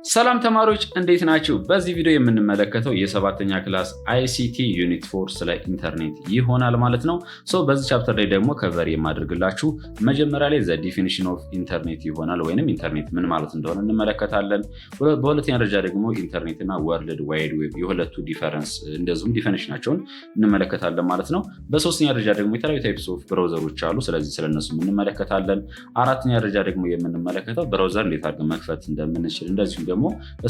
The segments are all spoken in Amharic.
ሰላም ተማሪዎች እንዴት ናችሁ? በዚህ ቪዲዮ የምንመለከተው የሰባተኛ ክላስ ICT ዩኒት 4 ስለ ኢንተርኔት ይሆናል ማለት ነው። በዚህ ቻፕተር ላይ ደግሞ ከቨር የማደርግላችሁ መጀመሪያ ላይ ዘ ዲፊኒሽን ኦፍ ኢንተርኔት ይሆናል፣ ወይንም ኢንተርኔት ምን ማለት እንደሆነ እንመለከታለን። በሁለተኛ ደረጃ ደግሞ ኢንተርኔት እና ወርልድ ዋይድ ዌብ የሁለቱ ዲፈረንስ እንደዚሁም ዲፊኒሽናቸውን እንመለከታለን ማለት ነው። በሶስተኛ ደረጃ ደግሞ የተለያዩ ታይፕስ ኦፍ ብራውዘሮች አሉ፣ ስለዚህ ስለነሱ እንመለከታለን። አራተኛ ደረጃ ደግሞ የምንመለከተው ብራውዘር እንዴት አድርገን መክፈት እንደምንችል እንደዚሁም ደግሞ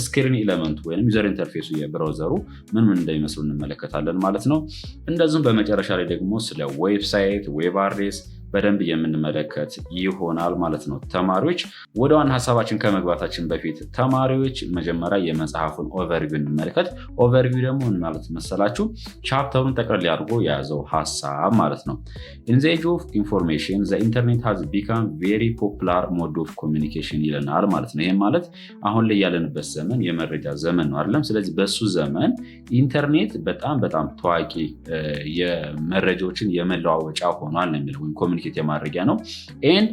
ስክሪን ኤለመንቱ ወይም ዩዘር ኢንተርፌሱ የብራውዘሩ ምን እንደሚመስሉ እንመለከታለን ማለት ነው። እንደዚሁም በመጨረሻ ላይ ደግሞ ስለ ዌብሳይት ዌብ አድሬስ በደንብ የምንመለከት ይሆናል ማለት ነው። ተማሪዎች ወደ ዋና ሀሳባችን ከመግባታችን በፊት ተማሪዎች መጀመሪያ የመጽሐፉን ኦቨርቪው እንመለከት። ኦቨርቪው ደግሞ ምን ማለት መሰላችሁ? ቻፕተሩን ጠቅለል አድርጎ የያዘው ሀሳብ ማለት ነው። ኢን ዘ ኤጅ ኦፍ ኢንፎርሜሽን ዘ ኢንተርኔት ሃዝ ቢካም ቬሪ ፖፑላር ሞድ ኦፍ ኮሚኒኬሽን ይለናል ማለት ነው። ይህም ማለት አሁን ላይ ያለንበት ዘመን የመረጃ ዘመን ነው አይደለም? ስለዚህ በሱ ዘመን ኢንተርኔት በጣም ታዋቂ የመረጃዎችን የመለዋወጫ ሆኗል ነው የሚለው ኮሚኒኬት የማድረጊያ ነው። ኤንድ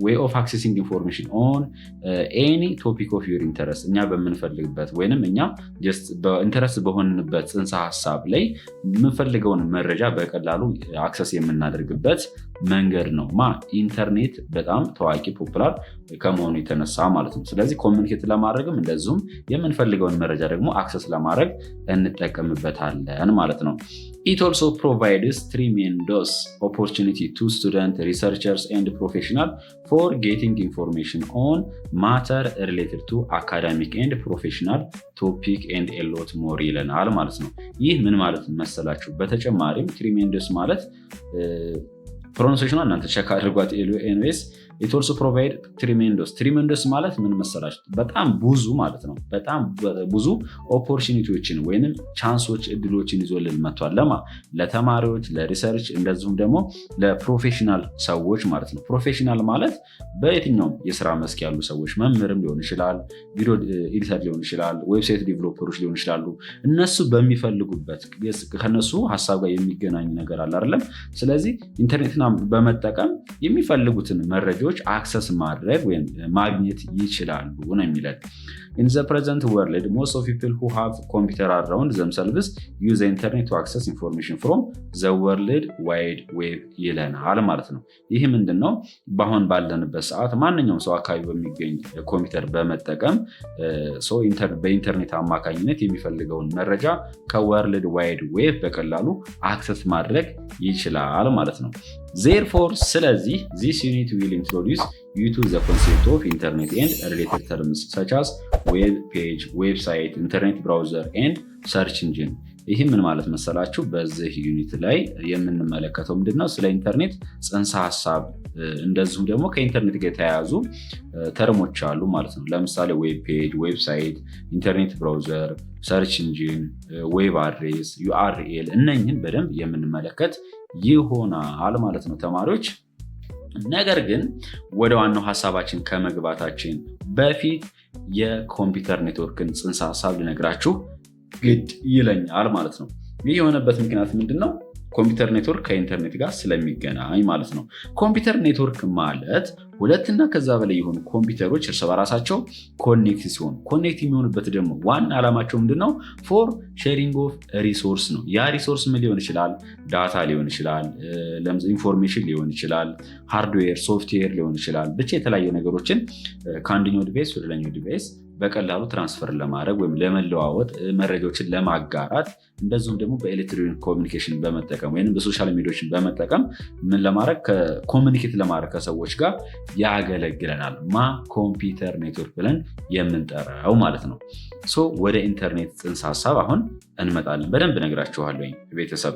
ዌይ ኦፍ አክሴሲንግ ኢንፎርሜሽን ኦን ኤኒ ቶፒክ ኦፍ ዩር ኢንተረስት እኛ በምንፈልግበት ወይንም እኛ ኢንተረስት በሆንበት ጽንሰ ሀሳብ ላይ የምንፈልገውን መረጃ በቀላሉ አክሰስ የምናደርግበት መንገድ ነው። ኢንተርኔት በጣም ታዋቂ ፖፑላር ከመሆኑ የተነሳ ማለት ነው። ስለዚህ ኮሚኒኬት ለማድረግም እንደዚሁም የምንፈልገውን መረጃ ደግሞ አክሰስ ለማድረግ እንጠቀምበታለን ማለት ነው። It also provides tremendous opportunity to students, researchers, and professionals for getting information on matter related to academic and professional topic and a lot more ይለናል ማለት ነው። ይህ ምን ማለት መሰላችሁ? በተጨማሪም tremendous ማለት ፕሮናንሴሽኗ እናንተ ቸክ አድርጓት። ኤኒዌይስ it also provide tremendous ማለት ምን መሰላችሁ? በጣም ብዙ ማለት ነው። በጣም ብዙ ኦፖርቹኒቲዎችን ወይንም ቻንሶች እድሎችን ይዞልን መጥቷል። ለተማሪዎች፣ ለሪሰርች እንደዚሁም ደግሞ ለፕሮፌሽናል ሰዎች ማለት ነው። ፕሮፌሽናል ማለት በየትኛውም የስራ መስክ ያሉ ሰዎች፣ መምህርም ሊሆን ይችላል፣ ቪዲዮ ኤዲተር ሊሆን ይችላል፣ ዌብሳይት ዲቨሎፐሮች ሊሆን ይችላሉ። እነሱ በሚፈልጉበት ከነሱ ሀሳብ ጋር የሚገናኝ ነገር አለ አይደለም? ስለዚህ ኢንተርኔትን በመጠቀም የሚፈልጉትን መረጃዎች አክሰስ ማድረግ ወይም ማግኘት ይችላሉ ነው የሚለን። In the present world, most of people who have computer around themselves use the internet to access information from the world wide web ይለናል ማለት ነው። ይህ ምንድነው? በአሁን ባለንበት ሰዓት ማንኛውም ሰው አካባቢ በሚገኝ ኮምፒውተር በመጠቀም በኢንተርኔት አማካኝነት የሚፈልገውን መረጃ ከወርልድ ዋይድ ዌብ በቀላሉ አክሰስ ማድረግ ይችላል ማለት ነው። Therefore, ስለዚህ this unit will introduce you to the concept of internet and related terms such as web page, website, internet browser, and search engine. ይህ ምን ማለት መሰላችሁ? በዚህ ዩኒት ላይ የምንመለከተው ምንድነው? ስለ ኢንተርኔት ጽንሰ ሀሳብ እንደዚሁም ደግሞ ከኢንተርኔት ጋር የተያያዙ ተርሞች አሉ ማለት ነው። ለምሳሌ ዌብ ፔጅ፣ ዌብሳይት፣ ኢንተርኔት ብራውዘር፣ ሰርች ኢንጂን፣ ዌብ አድሬስ፣ URL እነኝህን በደንብ የምንመለከት ይሆናል ማለት ነው ተማሪዎች። ነገር ግን ወደ ዋናው ሀሳባችን ከመግባታችን በፊት የኮምፒውተር ኔትወርክን ጽንሰ ሀሳብ ልነግራችሁ ግድ ይለኛል ማለት ነው። ይህ የሆነበት ምክንያት ምንድን ነው? ኮምፒውተር ኔትወርክ ከኢንተርኔት ጋር ስለሚገናኝ ማለት ነው። ኮምፒውተር ኔትወርክ ማለት ሁለትና ከዛ በላይ የሆኑ ኮምፒውተሮች እርስ በራሳቸው ኮኔክት ሲሆኑ፣ ኮኔክት የሚሆኑበት ደግሞ ዋና ዓላማቸው ምንድነው? ፎር ሼሪንግ ኦፍ ሪሶርስ ነው። ያ ሪሶርስ ምን ሊሆን ይችላል? ዳታ ሊሆን ይችላል፣ ኢንፎርሜሽን ሊሆን ይችላል፣ ሃርድዌር ሶፍትዌር ሊሆን ይችላል። ብቻ የተለያዩ ነገሮችን ከአንደኛው ዲቫይስ ወደ ሌላኛው ዲቫይስ በቀላሉ ትራንስፈር ለማድረግ ወይም ለመለዋወጥ፣ መረጃዎችን ለማጋራት እንደዚሁም ደግሞ በኤሌክትሮኒክ ኮሚኒኬሽን በመጠቀም ወይም በሶሻል ሚዲያዎችን በመጠቀም ምን ለማድረግ ኮሚኒኬት ለማድረግ ከሰዎች ጋር ያገለግለናል። ኮምፒውተር ኔትወርክ ብለን የምንጠራው ማለት ነው። ወደ ኢንተርኔት ጽንሰ ሀሳብ አሁን እንመጣለን። በደንብ ነግራችኋለሁ ቤተሰብ።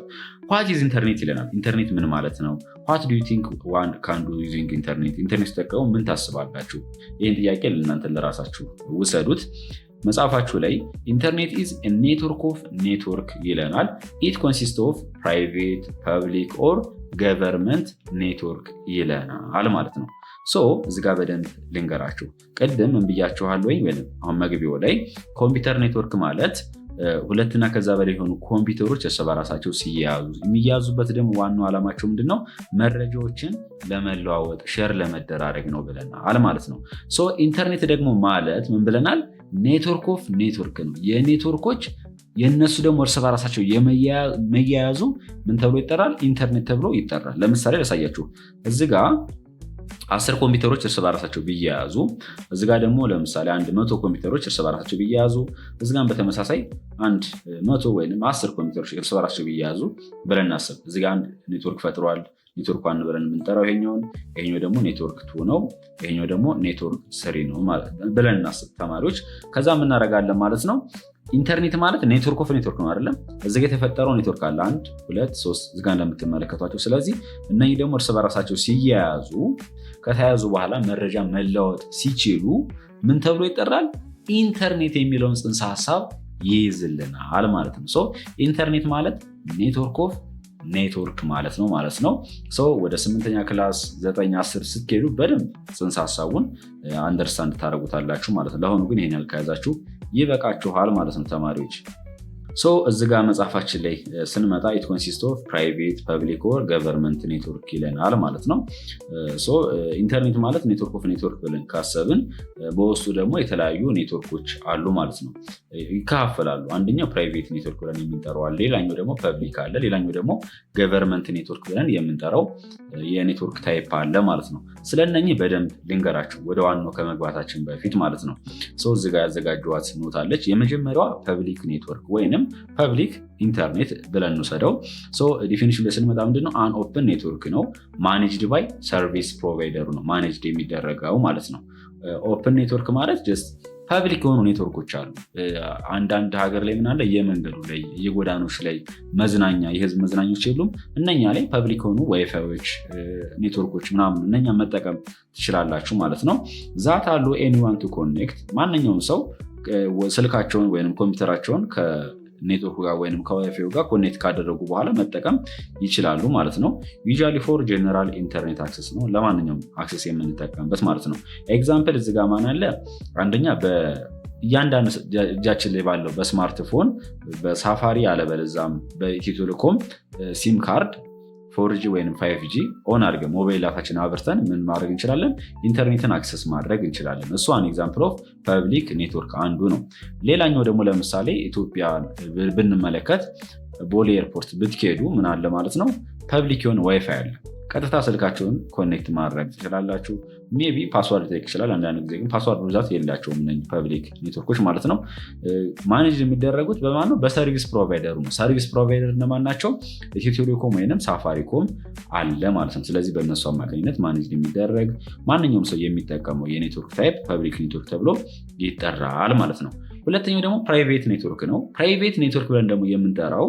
ዋት ኢዝ ኢንተርኔት ይለናል። ኢንተርኔት ምን ማለት ነው? ዋት ዱ ዩ ቲንክ ዋን ካን ዱ ዩዚንግ ኢንተርኔት? ኢንተርኔት ተጠቀሙ ምን ታስባላችሁ? ይህን ጥያቄ ለእናንተ ለራሳችሁ ውሰዱት። መጽሐፋችሁ ላይ ኢንተርኔት ኢዝ ኔትወርክ ኦፍ ኔትወርክ ይለናል። ኢት ኮንሲስት ኦፍ ፕራይቬት፣ ፐብሊክ ኦር ገቨርንመንት ኔትወርክ ይለናል ማለት ነው። እዚህ ጋር በደንብ ልንገራችሁ። ቅድም ምን ብያችኋለሁ? ወይም አሁን መግቢያው ላይ ኮምፒውተር ኔትወርክ ማለት ሁለትና ከዛ በላይ የሆኑ ኮምፒውተሮች እርስ በራሳቸው ሲያያዙ የሚያያዙበት ደግሞ ዋናው ዓላማቸው ምንድነው? መረጃዎችን ለመለዋወጥ ሼር ለመደራረግ ነው ብለናል ማለት ነው። ኢንተርኔት ደግሞ ማለት ምን ብለናል? ኔትወርክ ኦፍ ኔትወርክ ነው። የኔትወርኮች የእነሱ ደግሞ እርስ በራሳቸው የመያያዙ ምን ተብሎ ይጠራል? ኢንተርኔት ተብሎ ይጠራል። ለምሳሌ ላሳያችሁ። እዚህ ጋር 10 ኮምፒውተሮች እርስ በራሳቸው ቢያያዙ፣ እዚህ ጋር ደግሞ ለምሳሌ 100 ኮምፒውተሮች እርስ በራሳቸው ቢያያዙ፣ እዚህ ጋር በተመሳሳይ 100 ወይም 10 ኮምፒውተሮች እርስ በራሳቸው ቢያያዙ ብለን እናስብ። እዚህ ጋር አንድ ኔትወርክ ፈጥሯል። ኔትወርክ 1 ብለን የምንጠራው ይሄኛው ደግሞ ኔትወርክ 2 ነው። ይሄኛው ደግሞ ኔትወርክ 3 ነው ብለን እናስብ ተማሪዎች። ከዛ የምናደርጋለን ማለት ነው። ኢንተርኔት ማለት ኔትወርክ ኦፍ ኔትወርክ ነው አይደለም? እዚህ ጋር የተፈጠረው ኔትወርክ አለ 1 2 3 እዚህ ጋር እንደምትመለከቷቸው። ስለዚህ እነዚህ ደግሞ እርስ በራሳቸው ሲያያዙ ከተያያዙ በኋላ መረጃ መለወጥ ሲችሉ ምን ተብሎ ይጠራል? ኢንተርኔት የሚለውን ጽንሰ ሀሳብ ይይዝልናል ማለት ነው። ኢንተርኔት ማለት ኔትወርክ ኦፍ ኔትወርክ ማለት ነው። ወደ 8ኛ ክላስ 9 10 ስትሄዱ በደንብ ጽንሰ ሀሳቡን አንደርስታንድ ታደርጉታላችሁ ማለት ነው። ለአሁኑ ግን ይሄን ያልከያዛችሁ ይበቃችኋል ማለት ነው ተማሪዎች። እዚህ ጋር መጽሐፋችን ላይ ስንመጣ ኢት ኮንሲስት ኦፍ ፕራይቬት ፐብሊክ ኦር ገቨርንመንት ኔትወርክ ይለናል ማለት ነው። ኢንተርኔት ማለት ኔትወርክ ኦፍ ኔትወርክ ብለን ካሰብን በውስጡ ደግሞ የተለያዩ ኔትወርኮች አሉ ማለት ነው። ይከፋፈላሉ። አንደኛው ፕራይቬት ኔትወርክ ብለን የምንጠራው አለ፣ ሌላኛው ደግሞ ፐብሊክ አለ፣ ሌላኛው ደግሞ ገቨርንመንት ኔትወርክ ብለን የምንጠራው የኔትወርክ ታይፕ አለ ማለት ነው። ስለነኚህ በደንብ ልንገራችሁ ወደ ዋናው ከመግባታችን በፊት ማለት ነው። እዚህ ጋር ያዘጋጀኋት ኖት አለች። የመጀመሪያዋ ፐብሊክ ኔትወርክ ወይንም ፐብሊክ ኢንተርኔት ብለን እንውሰደው። ዲፊኒሽን ላይ ስንመጣ ምንድነው? አን ኦፕን ኔትወርክ ነው፣ ማኔጅድ ባይ ሰርቪስ ፕሮቫይደሩ ነው ማኔጅድ የሚደረገው ማለት ነው። ኦፕን ኔትወርክ ማለት ጀስት ፐብሊክ የሆኑ ኔትወርኮች አሉ። አንዳንድ ሀገር ላይ ምናለ የመንገዱ ላይ የጎዳኖች ላይ መዝናኛ የህዝብ መዝናኞች የሉም። እነኛ ላይ ፐብሊክ የሆኑ ዋይፋዮች ኔትወርኮች ምናምን እነኛ መጠቀም ትችላላችሁ ማለት ነው። ዛት አሉ ኤኒዋን ቱ ኮኔክት ማንኛውም ሰው ስልካቸውን ወይም ኮምፒውተራቸውን ከኔትወርኩ ጋር ወይም ከዋይፋዩ ጋር ኮኔክት ካደረጉ በኋላ መጠቀም ይችላሉ ማለት ነው። ዩዥዋሊ ፎር ጀነራል ኢንተርኔት አክሰስ ነው፣ ለማንኛውም አክሰስ የምንጠቀምበት ማለት ነው። ኤግዛምፕል እዚህ ጋር ማን አለ? አንደኛ እያንዳንዱ እጃችን ላይ ባለው በስማርትፎን በሳፋሪ አለበለዛም በኢትዮ ቴሌኮም ሲም ካርድ 4G ወይም 5G ኦን አድርገን ሞባይል ዳታችን አብርተን ምን ማድረግ እንችላለን? ኢንተርኔትን አክሰስ ማድረግ እንችላለን። እሱ አን ኤግዛምፕል ኦፍ ፐብሊክ ኔትወርክ አንዱ ነው። ሌላኛው ደግሞ ለምሳሌ ኢትዮጵያ ብንመለከት ቦሌ ኤርፖርት ብትሄዱ ምን አለ ማለት ነው? ፐብሊክ የሆነ ዋይፋይ አለ። ቀጥታ ስልካቸውን ኮኔክት ማድረግ ትችላላችሁ። ሜይ ቢ ፓስዋርድ ሊጠይቅ ይችላል። አንዳንድ ጊዜ ግን ፓስዋርድ ብዛት የላቸውም ፐብሊክ ኔትወርኮች ማለት ነው። ማኔጅ የሚደረጉት በማን ነው? በሰርቪስ ፕሮቫይደሩ ነው። ሰርቪስ ፕሮቫይደር እነማን ናቸው? ኢትዮ ቴሌኮም ወይም ሳፋሪኮም አለ ማለት ነው። ስለዚህ በእነሱ አማካኝነት ማኔጅ የሚደረግ ማንኛውም ሰው የሚጠቀመው የኔትወርክ ታይፕ ፐብሊክ ኔትወርክ ተብሎ ይጠራል ማለት ነው። ሁለተኛው ደግሞ ፕራይቬት ኔትወርክ ነው። ፕራይቬት ኔትወርክ ብለን ደግሞ የምንጠራው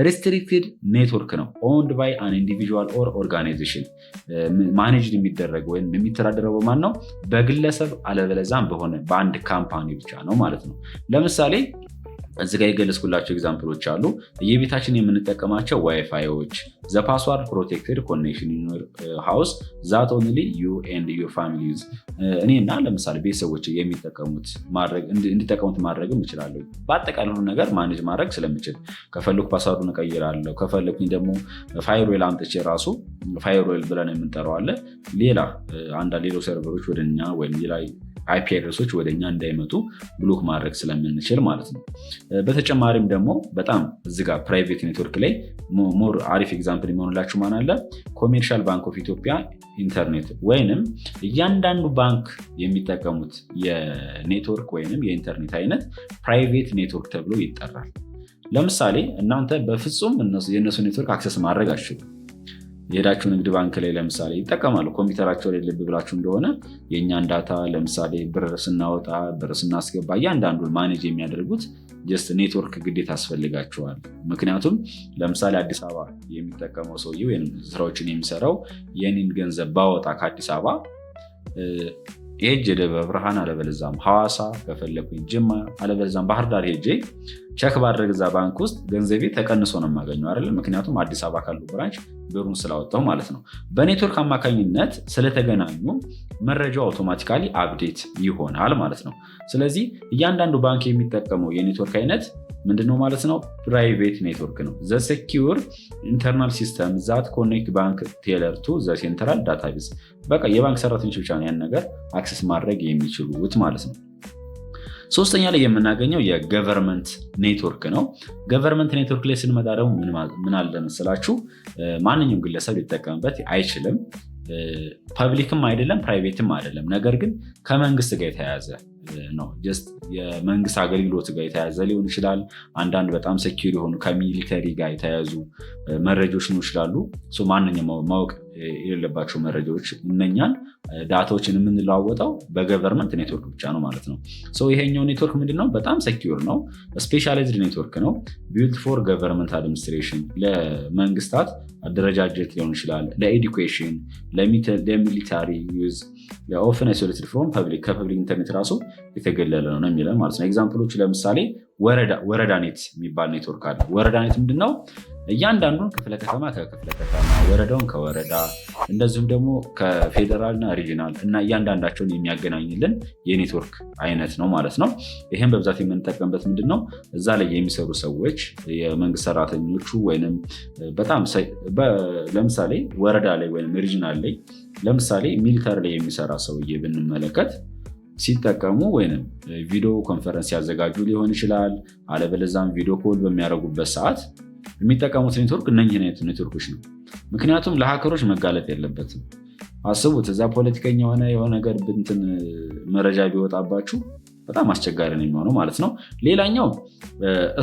ሪስትሪክትድ ኔትወርክ ነው። ኦውንድ ባይ አን ኢንዲቪጁዋል ኦር ኦርጋናይዜሽን ማኔጅድ የሚደረግ ወይም የሚተዳደረው በማን ነው? በግለሰብ አለበለዛም በአንድ ካምፓኒ ብቻ ነው ማለት ነው። ለምሳሌ እዚህ ጋር የገለጽኩላቸው ኤግዛምፕሎች አሉ። የቤታችን የምንጠቀማቸው ዋይፋዮች ዘ ፓስዋርድ ፕሮቴክትድ ኮኔክሽን ኢን ዩር ሃውስ ዛት ኦንሊ ዩ ኤንድ ዩር ፋሚሊ ዩዝ። እኔና ለምሳሌ ቤተሰቦች እንዲጠቀሙት ማድረግም እችላለሁ። በአጠቃላይ ሁሉ ነገር ማኔጅ ማድረግ ስለምችል ከፈለኩ ፓስዋርዱን እቀይራለሁ። ከፈለኩኝ ደግሞ ፋይርዌል አምጥቼ ራሱ ፋይርዌል ብለን የምንጠራው አለ። ሌሎች ሰርቨሮች ወደኛ ወይም ሌላ አይፒ አድረሶች ወደኛ እንዳይመጡ ብሎክ ማድረግ ስለምንችል ማለት ነው። በተጨማሪም ደግሞ በጣም እዚህ ጋር ፕራይቬት ኔትወርክ ላይ ሞር አሪፍ ኤግዛምፕል የሚሆንላችሁ ማን አለ? ኮሜርሻል ባንክ ኦፍ ኢትዮጵያ ኢንተርኔት ወይንም እያንዳንዱ ባንክ የሚጠቀሙት የኔትወርክ ወይንም የኢንተርኔት አይነት ፕራይቬት ኔትወርክ ተብሎ ይጠራል። ለምሳሌ እናንተ በፍጹም የእነሱ ኔትወርክ አክሰስ ማድረግ አትችሉም። የሄዳችሁ ንግድ ባንክ ላይ ለምሳሌ ይጠቀማሉ። ኮምፒውተራቸው ላይ ልብ ብላችሁ እንደሆነ የእኛን ዳታ ለምሳሌ ብር ስናወጣ ብር ስናስገባ እያንዳንዱን ማኔጅ የሚያደርጉት ጀስት ኔትወርክ ግዴታ ያስፈልጋቸዋል። ምክንያቱም ለምሳሌ አዲስ አበባ የሚጠቀመው ሰውዬ ወይም ስራዎችን የሚሰራው የኔን ገንዘብ ባወጣ ከአዲስ አበባ ሄጄ ደብረ ብርሃን አለበለዛም ሐዋሳ ከፈለኩኝ ጅማ አለበለዛም ባህር ዳር ሄጄ ቸክ ባድረግ እዛ ባንክ ውስጥ ገንዘቤ ተቀንሶ ነው የማገኘው አይደል? ምክንያቱም አዲስ አበባ ካሉ ብራንች ብሩን ስላወጣው ማለት ነው። በኔትወርክ አማካኝነት ስለተገናኙ መረጃው አውቶማቲካሊ አፕዴት ይሆናል ማለት ነው። ስለዚህ እያንዳንዱ ባንክ የሚጠቀመው የኔትወርክ አይነት ምንድነው ማለት ነው? ፕራይቬት ኔትወርክ ነው። ዘ ሴኪዩር ኢንተርናል ሲስተም ዛት ኮኔክት ባንክ ቴለር ቱ ዘ ሴንትራል ዳታቤዝ። በቃ የባንክ ሰራተኞች ብቻ ነው ያን ነገር አክሰስ ማድረግ የሚችሉት ማለት ነው። ሶስተኛ ላይ የምናገኘው የገቨርንመንት ኔትወርክ ነው። ገቨርንመንት ኔትወርክ ላይ ስንመጣ ደግሞ ምን አለ መሰላችሁ? ማንኛውም ግለሰብ ሊጠቀምበት አይችልም። ፐብሊክም አይደለም ፕራይቬትም አይደለም። ነገር ግን ከመንግስት ጋር የተያያዘ ነው። ጀስት የመንግስት አገልግሎት ጋር የተያያዘ ሊሆን ይችላል። አንዳንድ በጣም ሴኪዩር የሆኑ ከሚሊተሪ ጋር የተያያዙ መረጃዎች ሊሆኑ ይችላሉ። ማንኛውም ማወቅ የሌለባቸው መረጃዎች እነኛን ዳታዎችን የምንለዋወጠው በገቨርንመንት ኔትወርክ ብቻ ነው ማለት ነው። ይሄኛው ኔትወርክ ምንድነው? በጣም ሴኪዩር ነው። ስፔሻላይዝድ ኔትወርክ ነው። ቢልድ ፎር ገቨርንመንት አድሚኒስትሬሽን፣ ለመንግስታት አደረጃጀት ሊሆን ይችላል፣ ለኤዱኬሽን፣ ለሚሊታሪ ዩዝ፣ ኦፕን አይሶሌትድ ፍሮም ፐብሊክ፣ ከፐብሊክ ኢንተርኔት ራሱ የተገለለ ነው የሚለን ማለት ነው። ኤግዛምፕሎቹ ለምሳሌ ወረዳ ኔት የሚባል ኔትወርክ አለ። ወረዳ ኔት ምንድነው? እያንዳንዱን ክፍለ ከተማ ከክፍለ ከተማ፣ ወረዳውን ከወረዳ እንደዚሁም ደግሞ ከፌዴራልና ሪጂናል እና እያንዳንዳቸውን የሚያገናኝልን የኔትወርክ አይነት ነው ማለት ነው። ይህም በብዛት የምንጠቀምበት ምንድነው? እዛ ላይ የሚሰሩ ሰዎች የመንግስት ሰራተኞቹ ወይም በጣም ለምሳሌ ወረዳ ላይ ወይም ሪጂናል ላይ ለምሳሌ ሚሊተሪ ላይ የሚሰራ ሰውዬ ብንመለከት ሲጠቀሙ ወይም ቪዲዮ ኮንፈረንስ ሲያዘጋጁ ሊሆን ይችላል። አለበለዛም ቪዲዮ ኮል በሚያደርጉበት ሰዓት የሚጠቀሙት ኔትወርክ እነኝህ አይነት ኔትወርኮች ነው። ምክንያቱም ለሀከሮች መጋለጥ የለበትም። አስቡት፣ እዛ ፖለቲከኛ የሆነ ነገር ብንትን መረጃ ቢወጣባችሁ በጣም አስቸጋሪ ነው የሚሆነው ማለት ነው። ሌላኛው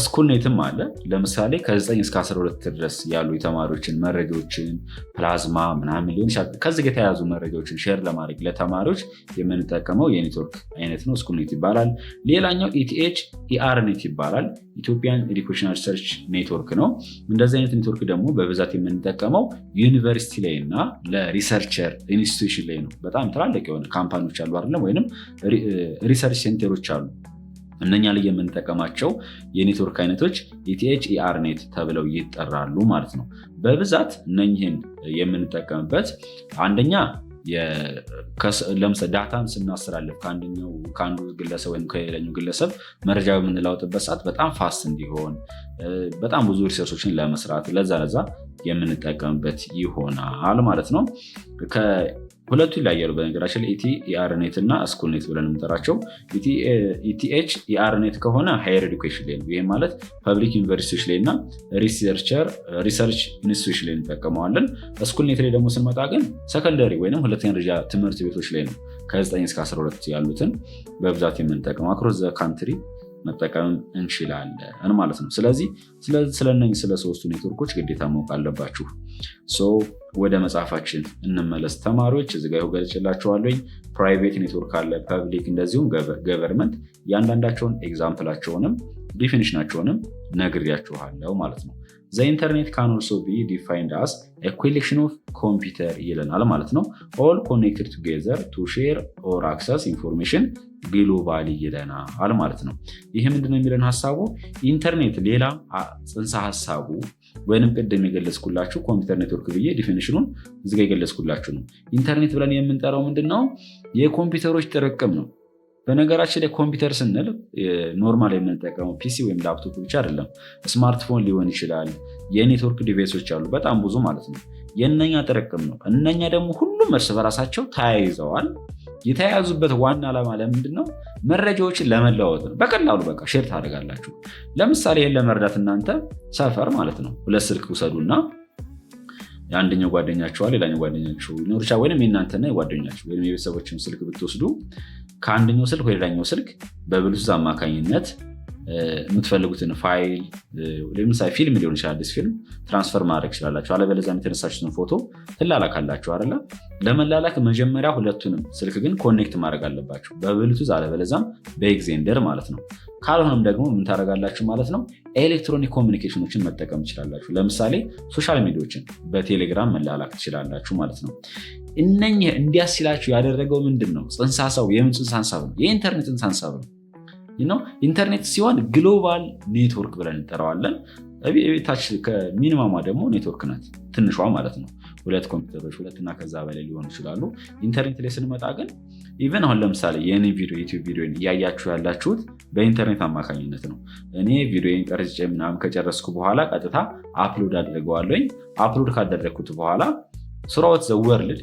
ስኩል ኔትም አለ። ለምሳሌ ከ9 እስከ 12 ድረስ ያሉ የተማሪዎችን መረጃዎችን ፕላዝማ ምናምን ሊሆን ይችላል ከዚህ የተያዙ መረጃዎችን ሼር ለማድረግ ለተማሪዎች የምንጠቀመው የኔትወርክ አይነት ነው። ስኩል ኔት ይባላል። ሌላኛው ኢቲኤች ኢአርኔት ይባላል። ኢትዮጵያን ኤዱኬሽናል ሪሰርች ኔትወርክ ነው። እንደዚህ አይነት ኔትወርክ ደግሞ በብዛት የምንጠቀመው ዩኒቨርሲቲ ላይ እና ለሪሰርቸር ኢንስቲትዩሽን ላይ ነው። በጣም ትላልቅ የሆነ ካምፓኒዎች አሉ አይደለም፣ ወይም ሪሰርች ሴንተሮች አሉ። እነኛ ላይ የምንጠቀማቸው የኔትወርክ አይነቶች ኢቲኤች ኢአርኔት ተብለው ይጠራሉ ማለት ነው። በብዛት እነኝህን የምንጠቀምበት አንደኛ ለምሳሌ ዳታን ስናስተላልፍ ከአንዱ ግለሰብ ወይም ከሌላኛው ግለሰብ መረጃ በምንለዋወጥበት ሰዓት በጣም ፋስት እንዲሆን በጣም ብዙ ሪሰርቾችን ለመስራት ለዛ የምንጠቀምበት ይሆናል ማለት ነው። ሁለቱ ይለያያሉ በነገራችን ላይ ኢቲኢአርኔት እና ስኩል ኔት ብለን የምንጠራቸው። ኢቲኤች ኢአርኔት ከሆነ ሃየር ኤዱኬሽን ላይ ነው። ይህም ማለት ፐብሊክ ዩኒቨርሲቲዎች ላይ እና ሪሰርች ኢንስቲትዩሽን ላይ እንጠቀመዋለን። ስኩል ኔት ላይ ደግሞ ስንመጣ ግን ሰከንደሪ ወይም ሁለተኛ ደረጃ ትምህርት ቤቶች ላይ ነው ከ9 እስከ 12 ያሉትን በብዛት የምንጠቀመው። አክሮስ ዘ ካንትሪ መጠቀም እንችላለን ማለት ነው። ስለዚህ ስለነኝ ስለ ሶስቱ ኔትወርኮች ግዴታ ማወቅ አለባችሁ። ወደ መጽሐፋችን እንመለስ ተማሪዎች። እዚህ ጋር ገልጬላችኋለሁ። ፕራይቬት ኔትወርክ አለ፣ ፐብሊክ እንደዚሁም ገቨርንመንት። እያንዳንዳቸውን ኤግዛምፕላቸውንም ዲፊኒሽናቸውንም ነግሬያችኋለሁ ማለት ነው። ዘ ኢንተርኔት ካን ኦልሶ ቢ ዲፋይንድ አስ ኤ ኮሌክሽን ኦፍ ኮምፒውተር ይለናል ማለት ነው። ኦል ኮኔክትድ ቱጌዘር ቱ ሼር ኦር አክሰስ ኢንፎርሜሽን ግሎባሊ ይለናል ማለት ነው። ይህ ምንድነው የሚለን ሀሳቡ? ኢንተርኔት ሌላ ጽንሰ ሀሳቡ ወይንም ቅድም የገለጽኩላችሁ ኮምፒውተር ኔትወርክ ብዬ ዲፊኒሽኑን እዚጋ የገለጽኩላችሁ ነው። ኢንተርኔት ብለን የምንጠራው ምንድነው? የኮምፒውተሮች ጥርቅም ነው። በነገራችን ላይ ኮምፒውተር ስንል ኖርማል የምንጠቀመው ፒሲ ወይም ላፕቶፕ ብቻ አይደለም። ስማርትፎን ሊሆን ይችላል። የኔትወርክ ዲቫይሶች አሉ በጣም ብዙ ማለት ነው። የእነኛ ጥርቅም ነው። እነኛ ደግሞ ሁሉም እርስ በራሳቸው ተያይዘዋል። የተያያዙበት ዋና ዓላማ ለምንድን ነው? መረጃዎችን ለመለዋወጥ ነው። በቀላሉ በቃ ሼር ታደርጋላችሁ። ለምሳሌ ይህን ለመረዳት እናንተ ሰፈር ማለት ነው 2 ስልክ ውሰዱና የአንደኛው ጓደኛችኋል ሌላኛው ጓደኛችሁ ሊኖር ይችላል፣ ወይም የእናንተና የጓደኛችሁ ወይም የቤተሰቦችን ስልክ ብትወስዱ ከአንደኛው ስልክ ወደ ሌላኛው ስልክ በብሉቱዝ አማካኝነት የምትፈልጉትን ፋይል ለምሳሌ ፊልም ሊሆን ይችላል፣ አዲስ ፊልም ትራንስፈር ማድረግ ይችላላችሁ። አለበለዚያም የተነሳችሁትን ፎቶ ትላላካላችሁ አይደለ? ለመላላክ መጀመሪያ ሁለቱንም ስልክ ግን ኮኔክት ማድረግ አለባችሁ በብሉቱዝ አለበለዚያም በኤግዜንደር ማለት ነው። ካልሆነም ደግሞ ምን ታደርጋላችሁ ማለት ነው? ኤሌክትሮኒክ ኮሚኒኬሽኖችን መጠቀም ትችላላችሁ። ለምሳሌ ሶሻል ሚዲያዎችን በቴሌግራም መላላክ ትችላላችሁ ማለት ነው። እነኚህ እንዲያስችላችሁ ያደረገው ምንድን ነው? ጽንሰ ሀሳቡ የምን ጽንሰ ሀሳብ ነው? የኢንተርኔት ጽንሰ ሀሳብ ነው። ኢንተርኔት ሲሆን ግሎባል ኔትወርክ ብለን እንጠራዋለን። ታች ከሚኒማማ ደግሞ ኔትወርክ ናት ትንሿ ማለት ነው። 2 ኮምፒውተሮች 2 እና ከዛ በላይ ሊሆኑ ይችላሉ። ኢንተርኔት ላይ ስንመጣ ግን ኢቨን አሁን ለምሳሌ የኔ ዩቲዩብ ቪዲዮን እያያችሁ ያላችሁት በኢንተርኔት አማካኝነት ነው። እኔ ቪዲዮን ቀርጬ ምናምን ከጨረስኩ በኋላ ቀጥታ አፕሎድ አድርገዋለሁኝ። አፕሎድ ካደረግኩት በኋላ ስራዎት ዘወርልድ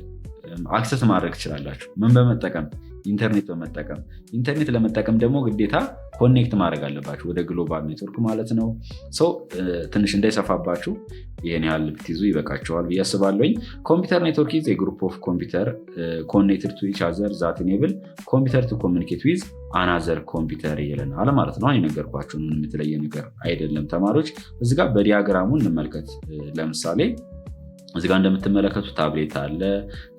አክሰስ ማድረግ ትችላላችሁ። ምን በመጠቀም? ኢንተርኔት በመጠቀም። ኢንተርኔት ለመጠቀም ደግሞ ግዴታ ኮኔክት ማድረግ አለባችሁ ወደ ግሎባል ኔትወርክ ማለት ነው። ትንሽ እንዳይሰፋባችሁ ይህን ያህል ብትይዙ ይበቃቸዋል ብዬ አስባለሁኝ። ኮምፒውተር ኔትወርክ ኢዝ ግሩፕ ኦፍ ኮምፒውተር ኮኔክትድ ቱ ኢች አዘር ዛት ኢኔብል ኮምፒውተር ቱ ኮሚኒኬት ዊዝ አናዘር ኮምፒውተር ይለናል ማለት ነው። የነገርኳችሁ ምንም የተለየ ነገር አይደለም ተማሪዎች። እዚጋ በዲያግራሙ እንመልከት። ለምሳሌ እዚጋ እንደምትመለከቱት ታብሌት አለ፣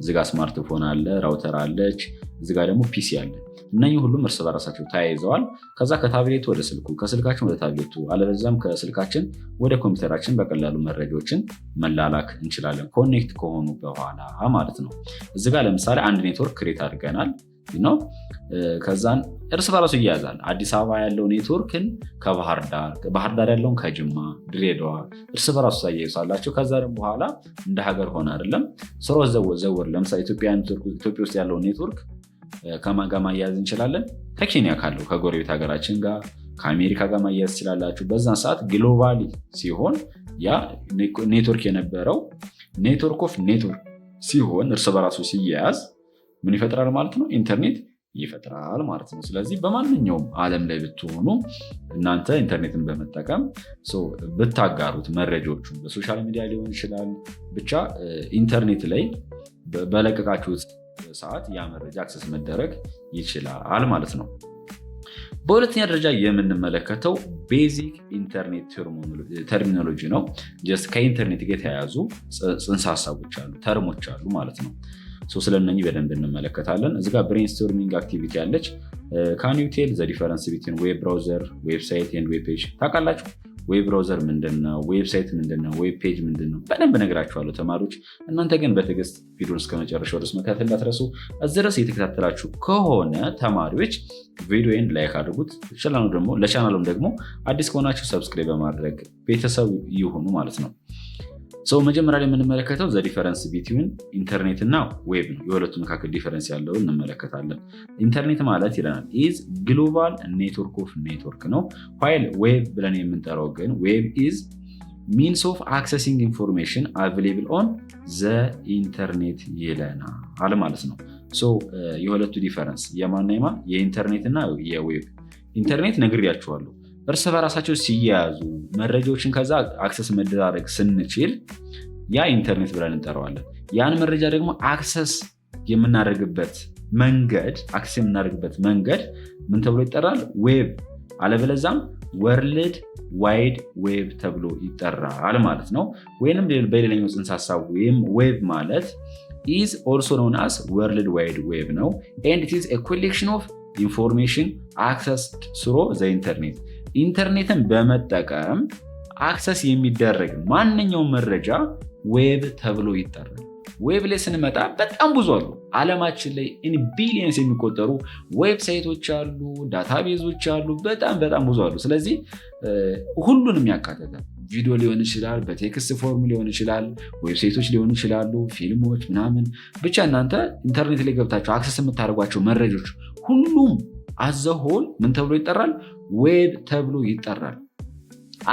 እዚጋ ስማርትፎን አለ፣ ራውተር አለች፣ እዚጋ ደግሞ ፒሲ አለ። እነኚህ ሁሉም እርስ በራሳቸው ተያይዘዋል። ከዛ ከታብሌቱ ወደ ስልኩ፣ ከስልካችን ወደ ታብሌቱ፣ አለበዛም ከስልካችን ወደ ኮምፒውተራችን በቀላሉ መረጃዎችን መላላክ እንችላለን ኮኔክት ከሆኑ በኋላ ማለት ነው። እዚጋ ለምሳሌ አንድ ኔትወርክ ክሬት አድርገናል ነው። ከዛን እርስ በራሱ ይያዛል። አዲስ አበባ ያለው ኔትወርክን ከባህር ዳር ያለውን ከጅማ፣ ድሬዳዋ እርስ በራሱ ታያይዛላቸው። ከዛ ደግሞ በኋላ እንደ ሀገር ሆነ አይደለም ስሮ ዘወር ለምሳሌ ኢትዮጵያ ውስጥ ያለው ኔትወርክ ከማን ጋር ማያያዝ እንችላለን? ከኬንያ ካለው ከጎረቤት ሀገራችን ጋር ከአሜሪካ ጋር ማያያዝ ትችላላችሁ። በዛን ሰዓት ግሎባሊ ሲሆን ያ ኔትወርክ የነበረው ኔትወርክ ኦፍ ኔትወርክ ሲሆን እርስ በራሱ ሲያያዝ ምን ይፈጥራል ማለት ነው? ኢንተርኔት ይፈጥራል ማለት ነው። ስለዚህ በማንኛውም ዓለም ላይ ብትሆኑ እናንተ ኢንተርኔትን በመጠቀም ብታጋሩት መረጃዎቹን በሶሻል ሚዲያ ሊሆን ይችላል፣ ብቻ ኢንተርኔት ላይ በለቀቃችሁት ሰዓት ያ መረጃ አክሰስ መደረግ ይችላል ማለት ነው። በሁለተኛ ደረጃ የምንመለከተው ቤዚክ ኢንተርኔት ተርሚኖሎጂ ነው። ጀስት ከኢንተርኔት ጋር የተያያዙ ጽንሰ ሀሳቦች አሉ፣ ተርሞች አሉ ማለት ነው። ስለነኚህ በደንብ እንመለከታለን። እዚጋ ብሬንስቶርሚንግ አክቲቪቲ አለች። ካን ዩ ቴል ዘ ዲፈረንስ ቢትዊን ዌብ ብራውዘር፣ ዌብሳይት ኤንድ ዌብ ፔጅ? ታውቃላችሁ? ዌብ ብራውዘር ምንድነው? ዌብሳይት ምንድነው? ዌብ ፔጅ ምንድነው? በደንብ ነግራችኋለሁ ተማሪዎች። እናንተ ግን በትዕግስት ቪዲዮን እስከ መጨረሻው ድረስ መከታተል እንዳትረሱ። እዚህ ድረስ የተከታተላችሁ ከሆነ ተማሪዎች ቪዲዮን ላይክ አድርጉት። ለቻናሉም ደግሞ አዲስ ከሆናችሁ ሰብስክራይብ በማድረግ ቤተሰብ ይሁኑ ማለት ነው። መጀመሪያ ላይ የምንመለከተው ዘ ዲፈረንስ ቢትዊን ኢንተርኔት እና ዌብ ነው። የሁለቱ መካከል ዲፈረንስ ያለው እንመለከታለን። ኢንተርኔት ማለት ይለናል ኢዝ ግሎባል ኔትወርክ ኦፍ ኔትወርክ ነው። ዋይል ዌብ ብለን የምንጠራው ግን ዌብ ኢዝ ሚንስ ኦፍ አክሰሲንግ ኢንፎርሜሽን አቬሌብል ኦን ዘ ኢንተርኔት ይለናል ማለት ነው። የሁለቱ ዲፈረንስ የማና የማ የኢንተርኔት እና የዌብ። ኢንተርኔት ነግሬያችኋለሁ እርስ በራሳቸው ሲያያዙ መረጃዎችን ከዛ አክሰስ መደራረግ ስንችል ያ ኢንተርኔት ብለን እንጠራዋለን። ያን መረጃ ደግሞ አክሰስ የምናደርግበት መንገድ ምን ተብሎ ይጠራል? ዌብ፣ አለበለዛም ወርልድ ዋይድ ዌብ ተብሎ ይጠራል ማለት ነው። ወይንም በሌላኛው ጽንሰ ሀሳብ ዌብ ማለት is also known as world wide web ነው and it is a collection of information accessed through the internet። ኢንተርኔትን በመጠቀም አክሰስ የሚደረግ ማንኛውም መረጃ ዌብ ተብሎ ይጠራል። ዌብ ላይ ስንመጣ በጣም ብዙ አሉ። ዓለማችን ላይ ቢሊየንስ የሚቆጠሩ ዌብሳይቶች አሉ፣ ዳታቤዞች አሉ፣ በጣም ብዙ አሉ። ስለዚህ ሁሉንም ያካተታል። ቪዲዮ ሊሆን ይችላል፣ በቴክስት ፎርም ሊሆን ይችላል፣ ዌብሳይቶች ሊሆኑ ይችላሉ፣ ፊልሞች ምናምን። ብቻ እናንተ ኢንተርኔት ላይ ገብታችሁ አክሰስ የምታደርጓቸው መረጃዎች ሁሉም አዘሆል ምን ተብሎ ይጠራል? ዌብ ተብሎ ይጠራል።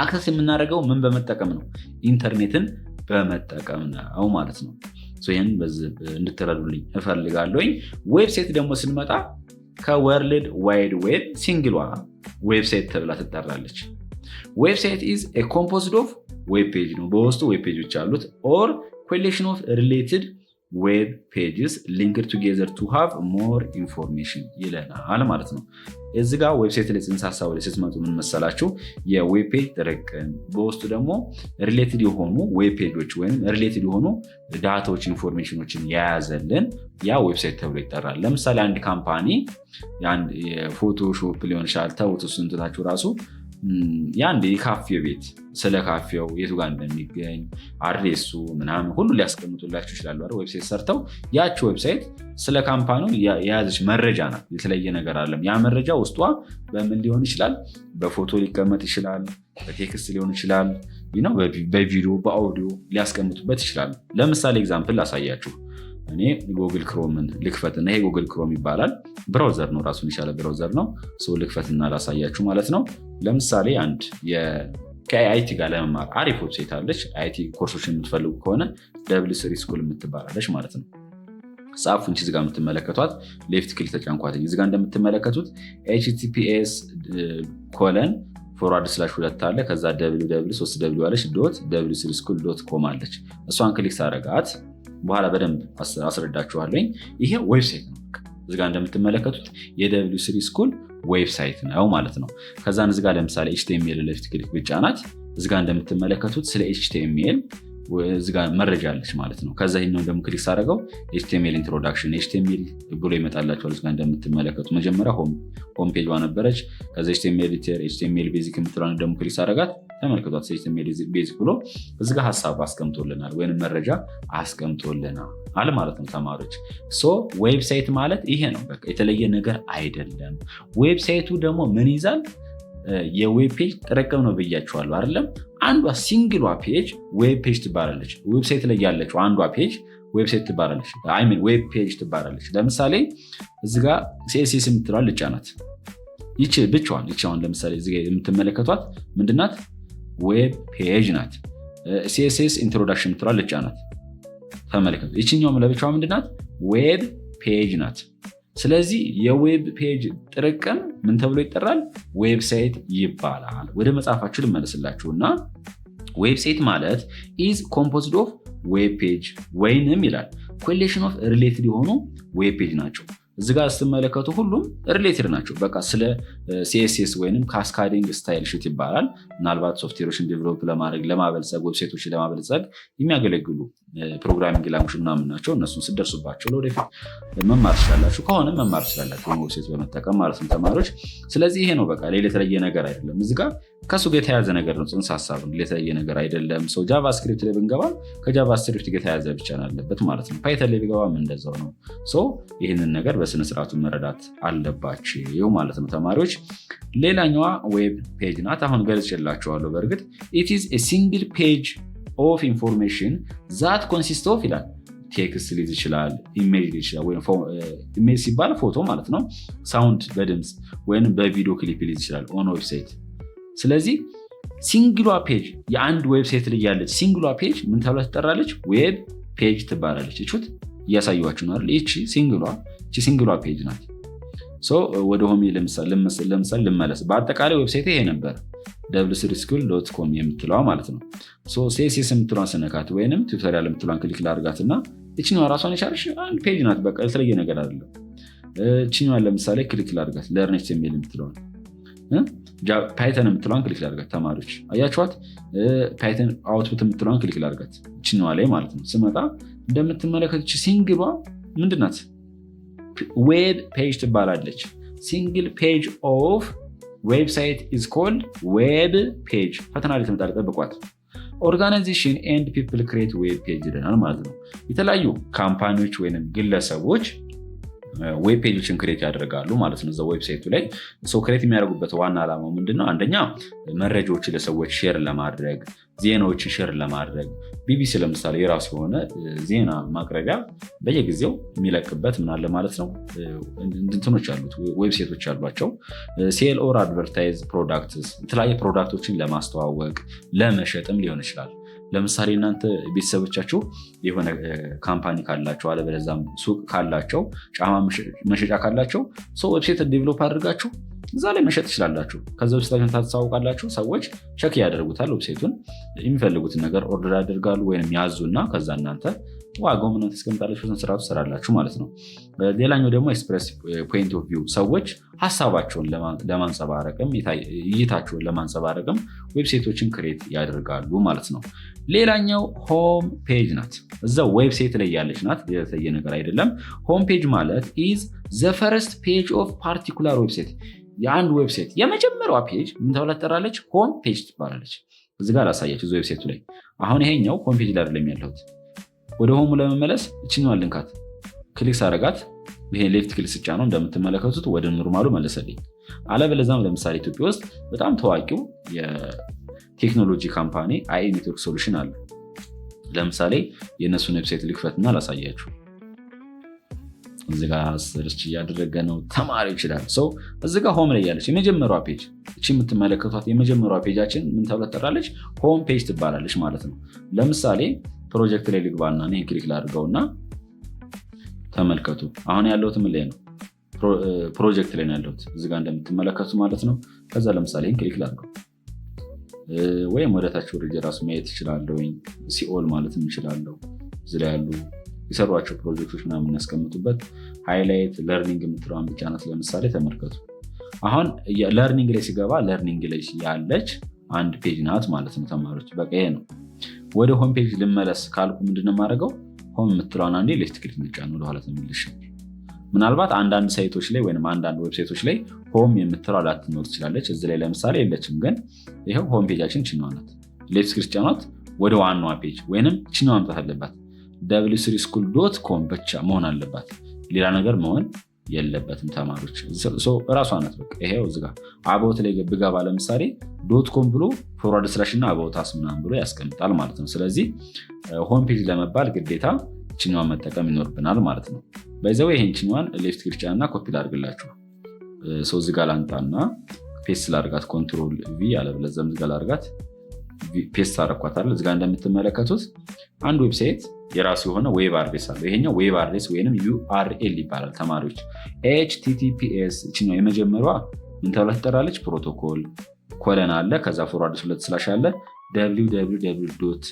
አክሰስ የምናደርገው ምን በመጠቀም ነው? ኢንተርኔትን በመጠቀም ነው ማለት ነው። ይህን እንድትረዱልኝ እፈልጋለሁኝ። ዌብሳይት ደግሞ ስንመጣ ከወርልድ ዋይድ ዌብ ሲንግሏ ዌብሳይት ተብላ ትጠራለች። ዌብሳይት ኢዝ ኤ ኮምፖዝድ ኦፍ ዌብ ፔጅ ነው። በውስጡ ዌብ ፔጆች አሉት። ኦር ኮሌክሽን ኦፍ ሪሌትድ ዌብ ፔጅስ ሊንክድ ቱጌዘር ቱ ሃቭ ሞር ኢንፎርሜሽን ይለናል ማለት ነው። እዚ ጋ ዌብሳይት ላይ ጽንሰ ሀሳብ ላይ ስትመጡ ምን መሰላችሁ? የዌብ ፔጅ ጥርቅም፣ በውስጡ ደግሞ ሪሌትድ የሆኑ ዌብ ፔጆች ወይም ሪሌትድ የሆኑ ዳታዎች ኢንፎርሜሽኖችን የያዘልን ያ ዌብሳይት ተብሎ ይጠራል። ለምሳሌ አንድ ካምፓኒ የፎቶሾፕ ሊሆን ይችላል፣ ተውት እሱን ትታችሁ ራሱ የአንድ የካፌ ቤት ስለ ካፌው የቱ ጋር እንደሚገኝ አድሬሱ ምናምን ሁሉ ሊያስቀምጡላችሁ ይችላሉ አይደል? ዌብሳይት ሰርተው ያቺ ዌብሳይት ስለ ካምፓኒው የያዘች መረጃ ናት። የተለየ ነገር አለም። ያ መረጃ ውስጧ በምን ሊሆን ይችላል? በፎቶ ሊቀመጥ ይችላል፣ በቴክስት ሊሆን ይችላል፣ በቪዲዮ በአውዲዮ ሊያስቀምጡበት ይችላሉ። ለምሳሌ ኤግዛምፕል ላሳያችሁ። እኔ ጉግል ክሮምን ልክፈትና ይሄ ጉግል ክሮም ይባላል። ብራውዘር ነው፣ ራሱን የቻለ ብራውዘር ነው። ልክፈትና ላሳያችሁ ማለት ነው። ለምሳሌ አንድ ከአይቲ ጋር ለመማር አሪፍ ዌብሳይት አለች። አይቲ ኮርሶችን የምትፈልጉ ከሆነ W3 ስኩል የምትባላለች ማለት ነው። ጻፉ። እንቺ እዚጋ የምትመለከቷት ሌፍት ክሊክ ተጫንኳት። እዚጋ እንደምትመለከቱት https://2 አለ። ከዛ www አለች .w3school.com አለች። እሷን ክሊክ ሳረጋት በኋላ በደንብ አስረዳችኋለኝ። ይሄ ዌብሳይት ነው። እዚጋ እንደምትመለከቱት የW3 ስኩል ዌብሳይት ነው ማለት ነው። ከዛን እዚጋ ለምሳሌ HTML ሌፍት ክሊክ ብቻ ናት። እዚጋ እንደምትመለከቱት ስለ HTML እዚጋ መረጃ አለች ማለት ነው። ከዛ ይሄኛው ደግሞ ክሊክ ሳደርገው HTML ኢንትሮዳክሽን HTML ብሎ ይመጣላችኋል። እዚጋ እንደምትመለከቱት መጀመሪያ ሆም ፔጅ ዋነበረች። ከዛ HTML ኤዲተር HTML ቤዚክ የምትለውን ደግሞ ክሊክ ሳደርጋት ተመልከቷት። HTML ቤዚክ ብሎ እዚጋ ሐሳብ አስቀምጦልናል ወይንም መረጃ አስቀምጦልናል ማለት ነው ተማሪዎች። ዌብሳይት ማለት ይሄ ነው። በቃ የተለየ ነገር አይደለም። ዌብሳይቱ ደግሞ ምን ይዛል? የዌብ ፔጅ ጥርቅም ነው ብያችኋለሁ አይደለም? አንዷ ሲንግሏ ፔጅ ዌብ ፔጅ ትባላለች። ዌብሳይት ላይ ያለችው አንዷ ፔጅ ዌብሳይት ትባላለች። ዌብ ፔጅ ትባላለች። ለምሳሌ እዚጋ CSS የምትለዋል ልጫናት። ይቺ ብቻዋን ለምሳሌ እዚጋ የምትመለከቷት ምንድናት? ዌብ ፔጅ ናት። CSS ኢንትሮዳክሽን የምትለዋል ልጫናት። ተመልከቱ። ይችኛውም ለብቻዋ ምንድናት? ዌብ ፔጅ ናት። ስለዚህ የዌብ ፔጅ ጥርቅም ምን ተብሎ ይጠራል? ዌብሳይት ይባላል። ወደ መጽሐፋችሁ ልመለስላችሁና ዌብሳይት ማለት ኢዝ ኮምፖዝድ ኦፍ ዌብ ፔጅ ወይንም ይላል ኮሌክሽን ኦፍ ሪሌትድ የሆኑ ዌብ ፔጅ ናቸው። እዚጋ ስትመለከቱ ሁሉም ሪሌትድ ናቸው። በቃ ስለ CSS ወይንም ካስካዲንግ ስታይል ሺት ይባላል። ምናልባት ሶፍትዌሮችን ዴቨሎፕ ለማድረግ ለማበልጸግ ዌብሳይቶችን ለማበልጸግ የሚያገለግሉ ፕሮግራሚንግ ላንጉጅ ምናምን ናቸው። እነሱን ስደርሱባቸው ለወደፊት መማር ትችላላችሁ። ከሆነ መማር ትችላላችሁ ዌብሳይት በመጠቀም ማለት ነው ተማሪዎች። ስለዚህ ይሄ ነው በቃ ሌላ የተለየ ነገር አይደለም። እዚጋ ከሱ ጋር የተያዘ ነገር ነው። ጽንሰ ሀሳብ ነው፣ የተለየ ነገር አይደለም። ጃቫስክሪፕት ላይ ብንገባ ከጃቫስክሪፕት ጋር የተያዘ ብቻ ያለበት ማለት ነው። ፓይተን ላይ ቢገባም እንደዛው ነው። ይህንን ነገር በስነስርዓቱ መረዳት አለባችሁ ማለት ነው ተማሪዎች። ሌላኛዋ ዌብ ፔጅ ናት። አሁን ገልጽላችኋለሁ። በእርግጥ ኢት ኢዝ ኤ ሲንግል ፔጅ ኦፍ ኢንፎርሜሽን ዛት ኮንሲስት ኦፍ ይላል ቴክስት ሊዝ ይችላል፣ ኢሜጅ ሊዝ ይችላል። ኢሜጅ ሲባል ፎቶ ማለት ነው። ሳውንድ በድምፅ ወይም በቪዲዮ ክሊፕ ሊዝ ይችላል ኦን ዌብሳይት። ስለዚህ ሲንግሏ ፔጅ የአንድ ዌብሳይት ላይ ያለች ሲንግሏ ፔጅ ምን ተብላ ትጠራለች? ዌብ ፔጅ ትባላለች። እቹት እያሳዩዋችሁ ነው አይደል? ይቺ ሲንግሏ ፔጅ ናት። ወደ ሆሜ ለምሳሌ ልመለስ። በአጠቃላይ ዌብሳይት ይሄ ነበር w3school.com የምትለዋ ማለት ነው። CSS የምትለዋን ስነካት ወይንም ቱቶሪያል የምትለዋን ክሊክ ላድርጋትና እችኛዋ ራሷን የቻለች አንድ ፔጅ ናት። በቃ የተለየ ነገር አይደለም። እችኛዋን ለምሳሌ ክሊክ ላድርጋት ለርን HTML የምትለዋን ፓይተን የምትለዋን ክሊክ ላድርጋት ተማሪዎች አያችኋት። ፓይተን አውትፑት የምትለዋን ክሊክ ላድርጋት እችኛዋ ላይ ማለት ነው። ስመጣ እንደምትመለከቱች ሲንግሏ ምንድናት? ዌብ ፔጅ ትባላለች። ሲንግል ፔጅ ኦፍ ዌብሳይት ኢዝ ኮልድ ዌብ ፔጅ። ፈተና ላይ ትመጣለች፣ ጠብቋት። ኦርጋናይዜሽን ኤንድ ፒፕል ክሬት ዌብ ፔጅ ይለናል ማለት ነው። የተለያዩ ካምፓኒዎች ወይም ግለሰቦች ዌብ ፔጆችን ክሬት ያደርጋሉ ማለት ነው። እዛ ዌብሳይቱ ላይ ክሬት የሚያደርጉበት ዋና ዓላማው ምንድነው? አንደኛ መረጃዎችን ለሰዎች ሼር ለማድረግ፣ ዜናዎችን ሼር ለማድረግ። ቢቢሲ ለምሳሌ የራሱ የሆነ ዜና ማቅረቢያ በየጊዜው የሚለቅበት ምናለ ማለት ነው እንትኖች አሉት፣ ዌብሳይቶች አሏቸው። ሴል ኦር አድቨርታይዝ ፕሮዳክትስ፣ የተለያየ ፕሮዳክቶችን ለማስተዋወቅ ለመሸጥም ሊሆን ይችላል። ለምሳሌ እናንተ ቤተሰቦቻችሁ የሆነ ካምፓኒ ካላቸው አለበለዚያም ሱቅ ካላቸው ጫማ መሸጫ ካላቸው ዌብሳይት ዴቨሎፕ አድርጋችሁ እዛ ላይ መሸጥ ትችላላችሁ። ከዛ ዌብሳይቱን ታስተዋውቃላችሁ። ሰዎች ቸክ ያደርጉታል። ዌብሳይቱን የሚፈልጉትን ነገር ኦርደር ያደርጋሉ ወይም ያዙና ከዛ እናንተ ዋጋው ምናምን ተስቀምጣላችሁ፣ ስራቱ ትሰራላችሁ ማለት ነው። ሌላኛው ደግሞ ኤክስፕሬስ ፖይንት ኦፍ ቪው፣ ሰዎች ሀሳባቸውን ለማንጸባረቅም እይታቸውን ለማንጸባረቅም ዌብሳይቶችን ክሬት ያደርጋሉ ማለት ነው። ሌላኛው ሆም ፔጅ ናት። እዛው ዌብሳይት ላይ ያለች ናት፣ የተለየ ነገር አይደለም። ሆም ፔጅ ማለት ኢዝ ዘ ፈርስት ፔጅ ኦፍ ፓርቲኩላር ዌብሳይት። የአንድ ዌብሳይት የመጀመሪያዋ ፔጅ ምን ተብላ ትጠራለች? ሆም ፔጅ ትባላለች። እዚህ ጋር ላሳያችሁ እዚህ ዌብሳይቱ ላይ። አሁን ይሄኛው ሆም ፔጅ ላይ አይደለም ያለሁት። ወደ ሆሙ ለመመለስ እችኛዋን ልንካት፣ ክሊክ ሳረጋት ይሄ ሌፍት ክሊክ ስጫ ነው እንደምትመለከቱት ወደ ኖርማሉ መለሰልኝ። አለበለዚያም ለምሳሌ ኢትዮጵያ ውስጥ በጣም ታዋቂው ቴክኖሎጂ ካምፓኒ አይ ኔትወርክ ሶሉሽን አለ። ለምሳሌ የእነሱን ዌብሳይት ልክፈትና ላሳያችሁ። እዚጋ ሰርች እያደረገ ነው ተማሪ ይችላል። እዚጋ ሆም ላይ ያለች የመጀመሪያዋ ፔጅ እቺ የምትመለከቷት የመጀመሪያዋ ፔጃችን ምን ተብላ ትጠራለች? ሆም ፔጅ ትባላለች ማለት ነው። ለምሳሌ ፕሮጀክት ላይ ልግባና እኔ ክሊክ ላድርገውና ተመልከቱ። አሁን ያለሁት ምን ላይ ነው? ፕሮጀክት ላይ ነው ያለሁት እዚጋ እንደምትመለከቱ ማለት ነው። ከዛ ለምሳሌ ክሊክ ላድርገው ወይም ወደታች ወርጄ ራሱ ማየት እችላለሁ። ሲኦል ማለትም እችላለሁ። እዚህ ላይ ያሉ የሰሯቸው ፕሮጀክቶች ምናምን ያስቀምጡበት ሃይላይት ለርኒንግ የምትለዋን ብቻ ናት። ለምሳሌ ተመልከቱ። አሁን ለርኒንግ ላይ ሲገባ ለርኒንግ ላይ ያለች አንድ ፔጅ ናት ማለት ነው ተማሪዎች። በቃ ይሄ ነው። ወደ ሆም ፔጅ ልመለስ ካልኩ ምንድነው የማደርገው? ሆም የምትለዋን አንዴ ሌፍት ክሊክ ንጫን ወደኋላ ተመልሼ። ምናልባት አንዳንድ ሳይቶች ላይ ወይም አንዳንድ ዌብሳይቶች ላይ ሆም የምትለዋ ላትኖር ትችላለች። እዚህ ላይ ለምሳሌ የለችም፣ ግን ይሄው ሆም ፔጃችን ችኛዋ ናት። ሌፍት ክሊክ ጫኗት ወደ ዋናዋ ፔጅ ወይንም ችኛዋ መምጣት አለባት። w3school.com ብቻ መሆን አለባት። ሌላ ነገር መሆን የለበትም ተማሪዎች። እራሷ ናት። በቃ ይሄው እዚህ ጋር አባውት ላይ ብገባ ለምሳሌ .com ብሎ ፎርዋርድ ስላሽ እና አባውት አስ ምናምን ብሎ ያስቀምጣል ማለት ነው። ስለዚህ ሆም ፔጅ ለመባል ግዴታ ችኛዋን መጠቀም ይኖርብናል ማለት ነው። በዛው ይሄን ችኛዋን ሌፍት ክሊክ ጫንና ኮፒ ላድርግላችሁ። እዚህ ጋር ላንጣና ፔስት ላድርጋት፣ ኮንትሮል ቪ አለበለዚያ እዚህ ጋር ላድርጋት፣ ፔስት አደረኳታል። እዚህ ጋር እንደምትመለከቱት አንድ ዌብሳይት የራሱ የሆነ ዌብ አድሬስ አለው። ይሄኛው ዌብ አድሬስ ወይንም URL ይባላል ተማሪዎች። HTTPS እቺኛው የመጀመሪያዋ ምን ተብላ ትጠራለች? ፕሮቶኮል ኮለን አለ፣ ከዛ ፎርዋርድ ስለት ስላሽ አለ፣ www.dot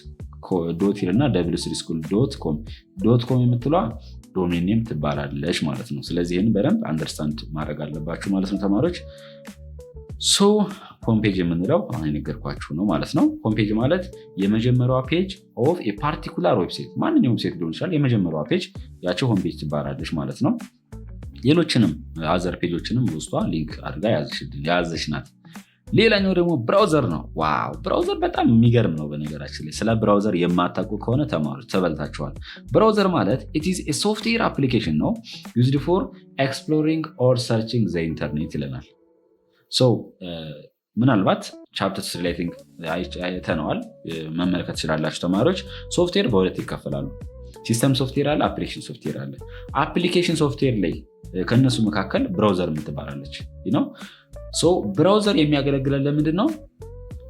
እና w3school.com የምትለዋ ዶሜን ኔም ትባላለች ማለት ነው። ስለዚህ ይህን በደንብ አንደርስታንድ ማድረግ አለባችሁ ማለት ነው ተማሪዎች። ሆም ፔጅ የምንለው አሁን የነገርኳችሁ ነው ማለት ነው። ሆም ፔጅ ማለት የመጀመሪያዋ ፔጅ ኦፍ ፓርቲኩላር ዌብሳይት፣ ማንኛውም ዌብሳይት ሊሆን ይችላል። የመጀመሪያዋ ፔጅ ያቸው ሆም ፔጅ ትባላለች ማለት ነው። ሌሎችንም አዘር ፔጆችንም ውስጧ ሊንክ አድርጋ ያዘች ናት። ሌላኛው ደግሞ ብራውዘር ነው። ዋው ብራውዘር በጣም የሚገርም ነው። በነገራችን ላይ ስለ ብራውዘር የማታውቁ ከሆነ ተማሪዎች ተበልታችኋል። ብራውዘር ማለት it is a software application ነው used for exploring or searching the internet ይለናል። ምናልባት ቻፕተር 3 ላይ አይተነዋል፣ መመልከት ትችላላችሁ ተማሪዎች። ሶፍትዌር በሁለት ይከፈላሉ። ሲስተም ሶፍትዌር አለ፣ አፕሊኬሽን ሶፍትዌር አለ። አፕሊኬሽን ሶፍትዌር ላይ ከነሱ መካከል ብራውዘር የምትባላለች ነው። ብራውዘር የሚያገለግለን ለምንድን ነው?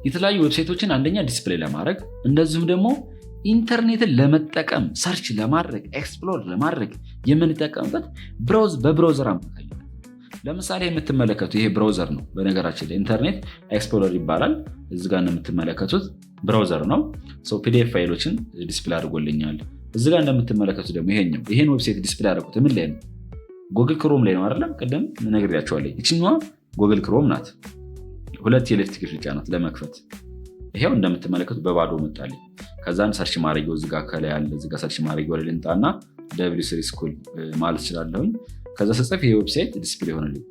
የተለያዩ ዌብሳይቶችን አንደኛ ዲስፕሌይ ለማድረግ እንደዚሁም ደግሞ ኢንተርኔትን ለመጠቀም ሰርች ለማድረግ ኤክስፕሎር ለማድረግ የምንጠቀምበት በብራውዘር አማካኝነት። ለምሳሌ የምትመለከቱ ይሄ ብራውዘር ነው። በነገራችን ላይ ኢንተርኔት ኤክስፕሎረር ይባላል። እዚህ ጋር እንደምትመለከቱት ብራውዘር ነው። ፒዲኤፍ ፋይሎችን ዲስፕሌይ አድርጎልኛል። እዚህ ጋር እንደምትመለከቱት ደግሞ ይሄን ዌብሳይት ዲስፕሌይ አድርጎት ምን ላይ ነው? ጉግል ክሮም ላይ ነው አይደለም? ቅድም ነግሬያቸዋለሁ። ይችኛዋ ጉግል ክሮም ናት። ሁለት የሌፍት ክሊክ ናት ለመክፈት። ይሄው እንደምትመለከቱት በባዶ መጣልኝ። ከዛን ሰርች ማድረጊያው እዚህ ጋር ከላይ ያለ እዚህ ጋር ሰርች ማድረጊያው ላይ ልንጣና w3school ማለት እችላለሁኝ። ከዛ ስጽፍ ይሄ ዌብሳይት ዲስፕሌይ ሆነልኝ።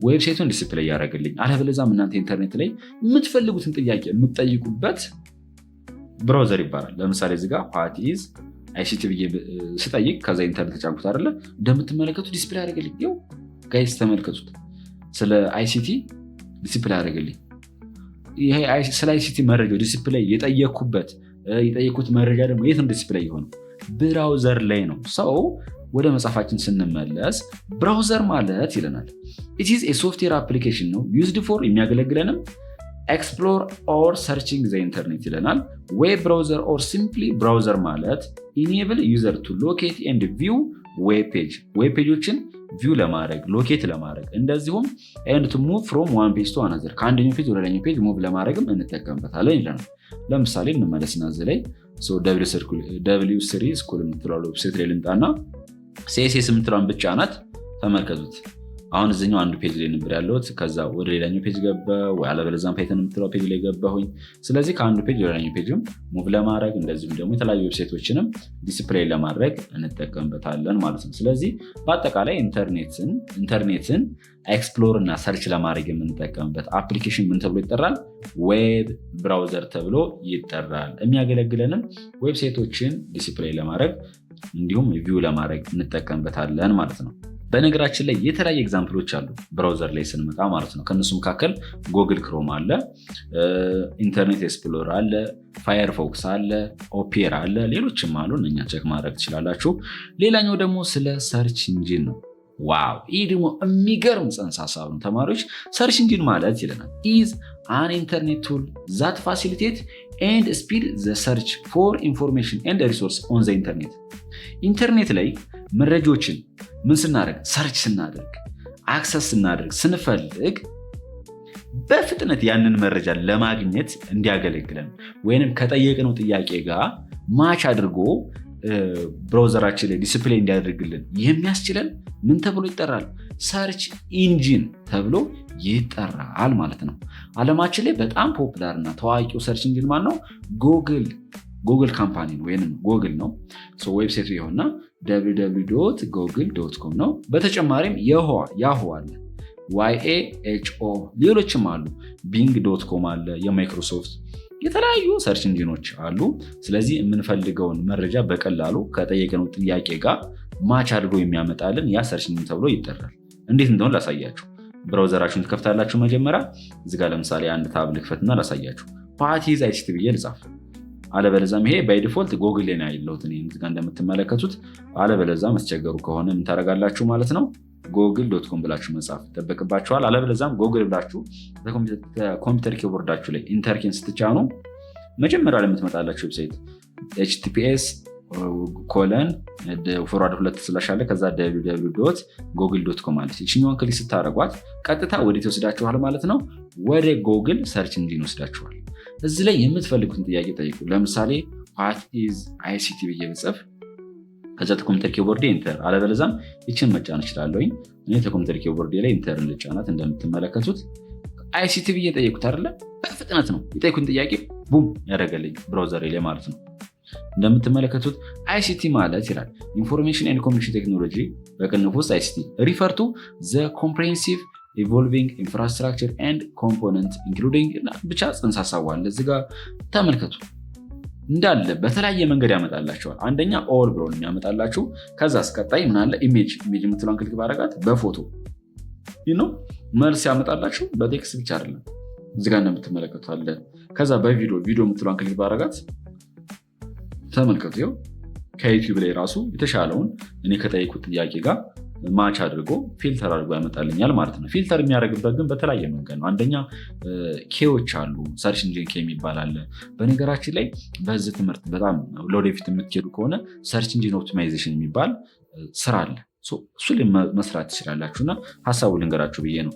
ዌብሳይቱን ዲስፕሌይ ያደርግልኝ። አለበለዚያም እናንተ ኢንተርኔት ላይ የምትፈልጉትን ጥያቄ የምትጠይቁበት ብራውዘር ይባላል። ለምሳሌ እዚህ ጋር what is ICT ብዬ ስጠይቅ ከዛ ኢንተርኔት ጫንኩት አይደለ? እንደምትመለከቱት ዲስፕሌይ ያደርግልኝ። ይኸው ጋይስ ተመልከቱት። ስለ ICT ዲስፕሌይ ያደርግልኝ። ይሄ ስለ ICT መረጃው ዲስፕሌይ የጠየኩት መረጃ ደግሞ የት ነው ዲስፕሌይ የሆነው? ብራውዘር ላይ ነው። ወደ መጽሐፋችን ስንመለስ ብራውዘር ማለት ይለናል it is a software application ነው used for የሚያገለግለንም explore or searching the internet ይለናል። ዌብ ብራውዘር or simply browser ማለት enable user to locate and view web ፔጆችን ቪው ለማድረግ ሎኬት ለማድረግ እንደዚሁም and to move from one page to another ከአንደኛው ፔጅ ወደ ሌላኛው ፔጅ ሙቭ ለማድረግም እንጠቀምበታለን ይለናል። ለምሳሌ እንመለስና እዚህ ላይ w3school የምትለው ዌብሳይት ላይ ልምጣና CSS የምትለውን ብቻ ናት። ተመልከቱት። አሁን እዚህኛው አንዱ ፔጅ ላይ ነበር ያለሁት። ከዛ ወደ ሌላኛው ፔጅ ገባሁ፣ አለበለዚያም ፓይተን የምትለው ፔጅ ላይ ገባሁኝ። ስለዚህ ከአንዱ ፔጅ ወደ ሌላኛው ፔጅም ሙቭ ለማድረግ እንደዚሁም ደግሞ የተለያዩ ዌብሳይቶችንም ዲስፕሌይ ለማድረግ እንጠቀምበታለን ማለት ነው። ስለዚህ በአጠቃላይ ኢንተርኔትን ኤክስፕሎር እና ሰርች ለማድረግ የምንጠቀምበት አፕሊኬሽን ምን ተብሎ ይጠራል? ዌብ ብራውዘር ተብሎ ይጠራል። የሚያገለግለንም ዌብሳይቶችን ዲስፕሌይ ለማድረግ እንዲሁም ቪው ለማድረግ እንጠቀምበታለን ማለት ነው። በነገራችን ላይ የተለያየ ኤግዛምፕሎች አሉ ብራውዘር ላይ ስንመጣ ማለት ነው። ከእነሱ መካከል ጎግል ክሮም አለ፣ ኢንተርኔት ኤክስፕሎረር አለ፣ ፋየርፎክስ አለ፣ ኦፔራ አለ፣ ሌሎችም አሉ። እነኛ ቼክ ማድረግ ትችላላችሁ። ሌላኛው ደግሞ ስለ ሰርች ኢንጂን ነው። ዋው ይህ ደግሞ የሚገርም ጽንሰ ሀሳብ ነው ተማሪዎች። ሰርች ኢንጂን ማለት ይለናል ኢዝ አን ኢንተርኔት ቱል ዛት ፋሲሊቴት ኤንድ ስፒድ ዘ ሰርች ፎር ኢንፎርሜሽን ኤንድ ሪሶርስ ኦን ዘ ኢንተርኔት። ኢንተርኔት ላይ መረጃዎችን ምን ስናደርግ ሰርች ስናደርግ አክሰስ ስናደርግ ስንፈልግ በፍጥነት ያንን መረጃ ለማግኘት እንዲያገለግለን ወይንም ከጠየቅነው ጥያቄ ጋር ማች አድርጎ ብራውዘራችን ላይ ዲስፕሌይ እንዲያደርግልን የሚያስችለን ምን ተብሎ ይጠራል? ሰርች ኢንጂን ተብሎ ይጠራል ማለት ነው። ዓለማችን ላይ በጣም ፖፑላር እና ታዋቂው ሰርች ኢንጂን ማን ነው? ጉግል ካምፓኒ ነው ወይም ጉግል ነው። ዌብሳይቱ ይሆንና www.google.com ነው። በተጨማሪም ያሁ አለ YAHO፣ ሌሎችም አሉ። ቢንግ.com አለ፣ የማይክሮሶፍት የተለያዩ ሰርች ኢንጂኖች አሉ። ስለዚህ የምንፈልገውን መረጃ በቀላሉ ከጠየቅነው ጥያቄ ጋር ማች አድርጎ የሚያመጣልን ያ ሰርች ኢንጂን ተብሎ ይጠራል። እንዴት እንደሆነ ላሳያችሁ። ብራውዘራችሁን ትከፍታላችሁ። መጀመሪያ እዚህ ጋር ለምሳሌ አንድ ታብ ልክፈትና ላሳያችሁ። ፓቲዝ አይሲቲ ብዬ ልጻፍ። አለበለዛም ይሄ ባይ ዲፎልት ጎግል ላይ ነው ያለሁት እኔ እዚህ ጋር እንደምትመለከቱት። አለበለዛም አስቸገሩ ከሆነ ምን ታደርጋላችሁ ማለት ነው google.com ብላችሁ መጻፍ ይጠበቅባችኋል። አለበለዛም ጎግል ብላችሁ ኮምፒውተር ኪቦርዳችሁ ላይ ኢንተርኪን ስትጫኑ መጀመሪያ ላይ የምትመጣላችሁ ዌብሳይት https:// አለ ከዛ www.google.com አለች። ይችኛዋን ክሊክ ስታደርጓት ቀጥታ ወዴት ይወስዳችኋል ማለት ነው? ወደ ጎግል ሰርች ኢንጂን ይወስዳችኋል። እዚህ ላይ የምትፈልጉትን ጥያቄ ጠይቁ። ለምሳሌ what is ICT ብዬ ብጽፍ ከዛ ኮምፒውተር ኪቦርድ ኢንተር፣ አለበለዛም ይችን መጫን እችላለሁኝ። እኔ ኮምፒውተር ኪቦርድ ላይ ኢንተር ልጫናት። እንደምትመለከቱት አይሲቲ ብዬ ጠየቁት አይደለ? በፍጥነት ነው የጠየቁን ጥያቄ ቡም ያደረገልኝ ብራውዘር ላይ ማለት ነው። እንደምትመለከቱት አይሲቲ ማለት ይላል ኢንፎርሜሽን ኤንድ ኮሚኒኬሽን ቴክኖሎጂ በቅንፍ ውስጥ አይሲቲ ሪፈር ቱ ዘ ኮምፕሬሄንሲቭ ኢቮልቪንግ ኢንፍራስትራክቸር ኤንድ ኮምፖነንት ኢንክሉዲንግ ብቻ ጽንሰ ሀሳቡ አለ። እዚህ ጋር ተመልከቱ እንዳለ በተለያየ መንገድ ያመጣላቸዋል። አንደኛ ኦል ብሎ የሚያመጣላችሁ። ከዛ አስቀጣይ ምን አለ? ኢሜጅ የምትለውን ክሊክ ባረጋት በፎቶ መልስ ያመጣላችሁ። በቴክስት ብቻ አይደለም እዚህ ጋር እንደምትመለከቱ አለ። ከዛ በቪዲዮ የምትለውን ክሊክ ባረጋት ተመልከቱ። ይኸው ከዩቲዩብ ላይ ራሱ የተሻለውን እኔ ከጠየቁት ጥያቄ ጋር ማች አድርጎ ፊልተር አድርጎ ያመጣልኛል ማለት ነው። ፊልተር የሚያደርግበት ግን በተለያየ መንገድ ነው። አንደኛ ኬዎች አሉ፣ ሰርች ኢንጂን ኬ የሚባል አለ። በነገራችን ላይ በዚህ ትምህርት በጣም ለወደፊት የምትሄዱ ከሆነ ሰርች ኢንጂን ኦፕቲማይዜሽን የሚባል ስራ አለ። እሱ ላይ መስራት ትችላላችሁ እና ሀሳቡ ልንገራችሁ ብዬ ነው።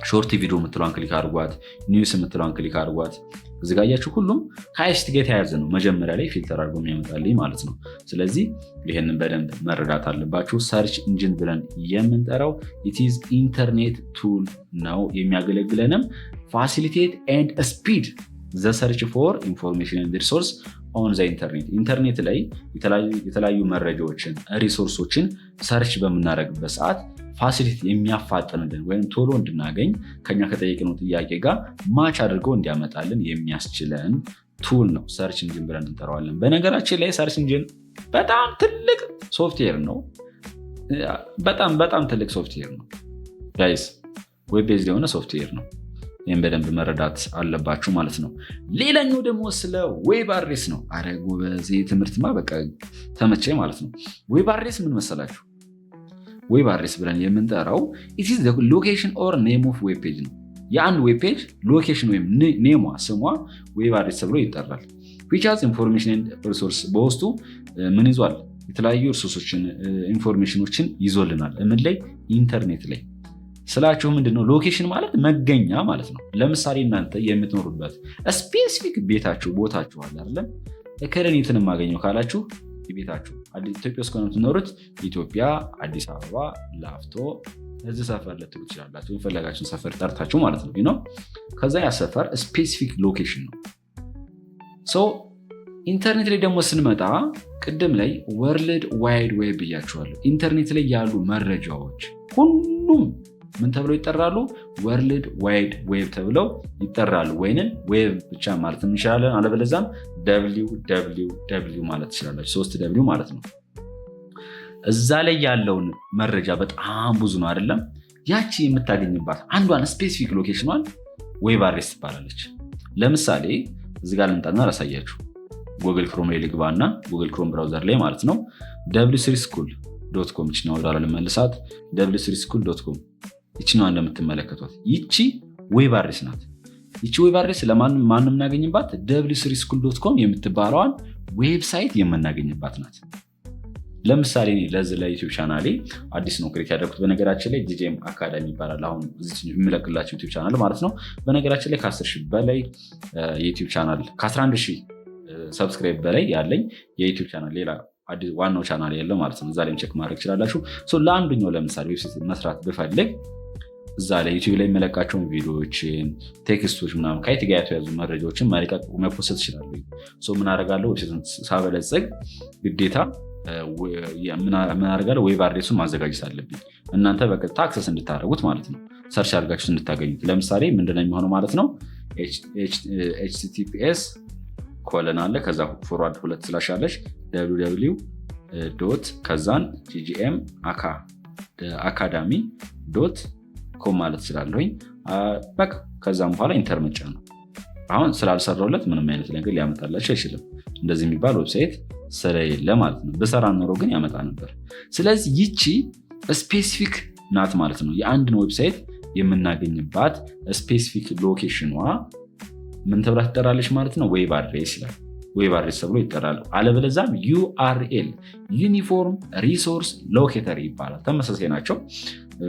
ሾርት ቪዲዮ የምትለዋን ክሊክ አድርጓት፣ ኒውስ የምትለዋን ክሊክ አድርጓት። እዚህ ጋር ያያችሁ ሁሉም ከአይሲቲ ጋር የተያያዘ ነው። መጀመሪያ ላይ ፊልተር አድርጎ የሚያመጣልኝ ማለት ነው። ስለዚህ ይህንን በደንብ መረዳት አለባችሁ። ሰርች ኢንጂን ብለን የምንጠራው ኢትዝ ኢንተርኔት ቱል ነው። የሚያገለግለንም ፋሲሊቴት ኤንድ ስፒድ ዘ ሰርች ፎር ኢንፎርሜሽን ኤንድ ሪሶርስ ኦን ዘ ኢንተርኔት። ኢንተርኔት ላይ የተለያዩ መረጃዎችን ሪሶርሶችን ሰርች በምናደርግበት ሰዓት ፋሲሊቲ የሚያፋጥንልን ወይም ቶሎ እንድናገኝ ከኛ ከጠየቅነው ጥያቄ ጋር ማች አድርገው እንዲያመጣልን የሚያስችለን ቱል ነው ሰርች ኢንጂን ብለን እንጠራዋለን። በነገራችን ላይ ሰርች ኢንጂን በጣም ትልቅ ሶፍትዌር ነው። በጣም ትልቅ ሶፍትዌር ነው ጋይስ። ዌብ ቤዝድ የሆነ ሶፍትዌር ነው። ይህም በደንብ መረዳት አለባችሁ ማለት ነው። ሌላኛው ደግሞ ስለ ዌብ አድሬስ ነው። አረ ጎበዝ ትምህርትማ በቃ ተመቼ ማለት ነው። ዌብ አድሬስ ምን መሰላችሁ? ዌብ አድሬስ ብለን የምንጠራው it is the location or name of web page ነው። የአንድ ዌብ ፔጅ ሎኬሽን ወይም ኔሟ ስሟ ዌብ አድሬስ ተብሎ ይጠራል። which has information and resource በውስጡ ምን ይዟል? የተለያዩ ሪሶርሶችን ኢንፎርሜሽኖችን ይዞልናል። ምን ላይ? ኢንተርኔት ላይ ስላችሁ ምንድነው? ሎኬሽን ማለት መገኛ ማለት ነው። ለምሳሌ እናንተ የምትኖሩበት ስፔሲፊክ ቤታችሁ ቦታችሁ አለ አይደል? ከረኔትን የማገኘው ካላችሁ ቤታችሁ ኢትዮጵያ ውስጥ ከሆነ የምትኖሩት ኢትዮጵያ፣ አዲስ አበባ፣ ላፍቶ እዚህ ሰፈር ልትሉ ትችላላችሁ። የፈለጋችሁን ሰፈር ጠርታችሁ ማለት ነው። ከዛ ያ ሰፈር ስፔሲፊክ ሎኬሽን ነው። ኢንተርኔት ላይ ደግሞ ስንመጣ ቅድም ላይ ወርልድ ዋይድ ዌብ ብያችኋለሁ። ኢንተርኔት ላይ ያሉ መረጃዎች ሁሉም ምን ተብለው ይጠራሉ? ወርልድ ዋይድ ዌብ ተብለው ይጠራሉ። ወይንም ዌብ ብቻ ማለት እንችላለን። አለበለዛም www ማለት ትችላላችሁ። 3 ማለት ነው። እዛ ላይ ያለውን መረጃ በጣም ብዙ ነው አይደለም? ያቺ የምታገኝባት አንዷን ስፔሲፊክ ሎኬሽኗን ዌብ አድሬስ ትባላለች። ለምሳሌ እዚህ ጋር ልምጣና ላሳያችሁ። ጉግል ክሮም ላይ ልግባና ጉግል ክሮም ብራውዘር ላይ ማለት ነው w3school.com ይችኛው ወደ ኋላ ልመልሳት። w3school.com ይችኛው እንደምትመለከቷት ይቺ ዌብ አድሬስ ናት። ይቺ ዌብ አድሬስ ለማንም እናገኝባት w3school.com የምትባለዋን ዌብሳይት የምናገኝባት ናት። ለምሳሌ ለዚህ ለዩቲዩብ ቻናሌ አዲስ ነው ክሬት ያደረኩት። በነገራችን ላይ ጂጂኤም አካዳሚ ይባላል አሁን እዚህ የሚለቅላችሁ ዩቲዩብ ቻናል ማለት ነው። በነገራችን ላይ ከ10,000 በላይ የዩቲዩብ ቻናል ከ11,000 ሰብስክራይብ በላይ ያለኝ የዩቲዩብ ቻናል ሌላ አዲስ ዋናው ቻናል ያለው ማለት ነው። እዛ ላይም ቼክ ማድረግ ትችላላችሁ። ለአንዱኛው ለምሳሌ ዌብሳይት መስራት ብፈልግ እዛ ላይ ዩቲዩብ ላይ የሚለቃቸውን ቪዲዮዎችን፣ ቴክስቶች ምናምን ከአይቲ ጋር የተያዙ መረጃዎችን መፖስት ይችላሉ። ምን አደርጋለሁ? ዌብሳይቱን ሳበለጽግ ግዴታ ምን አደርጋለሁ? ዌብ አድሬሱን ማዘጋጀት አለብኝ። እናንተ በቀጥታ አክሰስ እንድታደርጉት ማለት ነው። ሰርች አድርጋችሁ እንድታገኙት። ለምሳሌ ምንድነው የሚሆነው ማለት ነው https ኮለን አለ ከዛ ፎርዋርድ 2 ስላሽ አለች www ከዛን ggm academy.com ማለት ስላለሁኝ በቃ ከዛም በኋላ ኢንተር መጫን ነው። አሁን ስላልሰራሁለት ምንም አይነት ነገር ሊያመጣላችሁ አይችልም። እንደዚህ የሚባል ዌብሳይት ስለሌለ ማለት ነው። በሰራ ኖሮ ግን ያመጣ ነበር። ስለዚህ ይቺ ስፔሲፊክ ናት ማለት ነው። የአንድን ዌብሳይት የምናገኝባት ስፔሲፊክ ሎኬሽኗ ምን ተብላ ትጠራለች ማለት ነው? ዌብ አድሬስ ይላል። ዌብ አድሬስ ተብሎ ይጠራል። አለበለዚያም URL ዩኒፎርም ሪሶርስ ሎኬተር ይባላል። ተመሳሳይ ናቸው።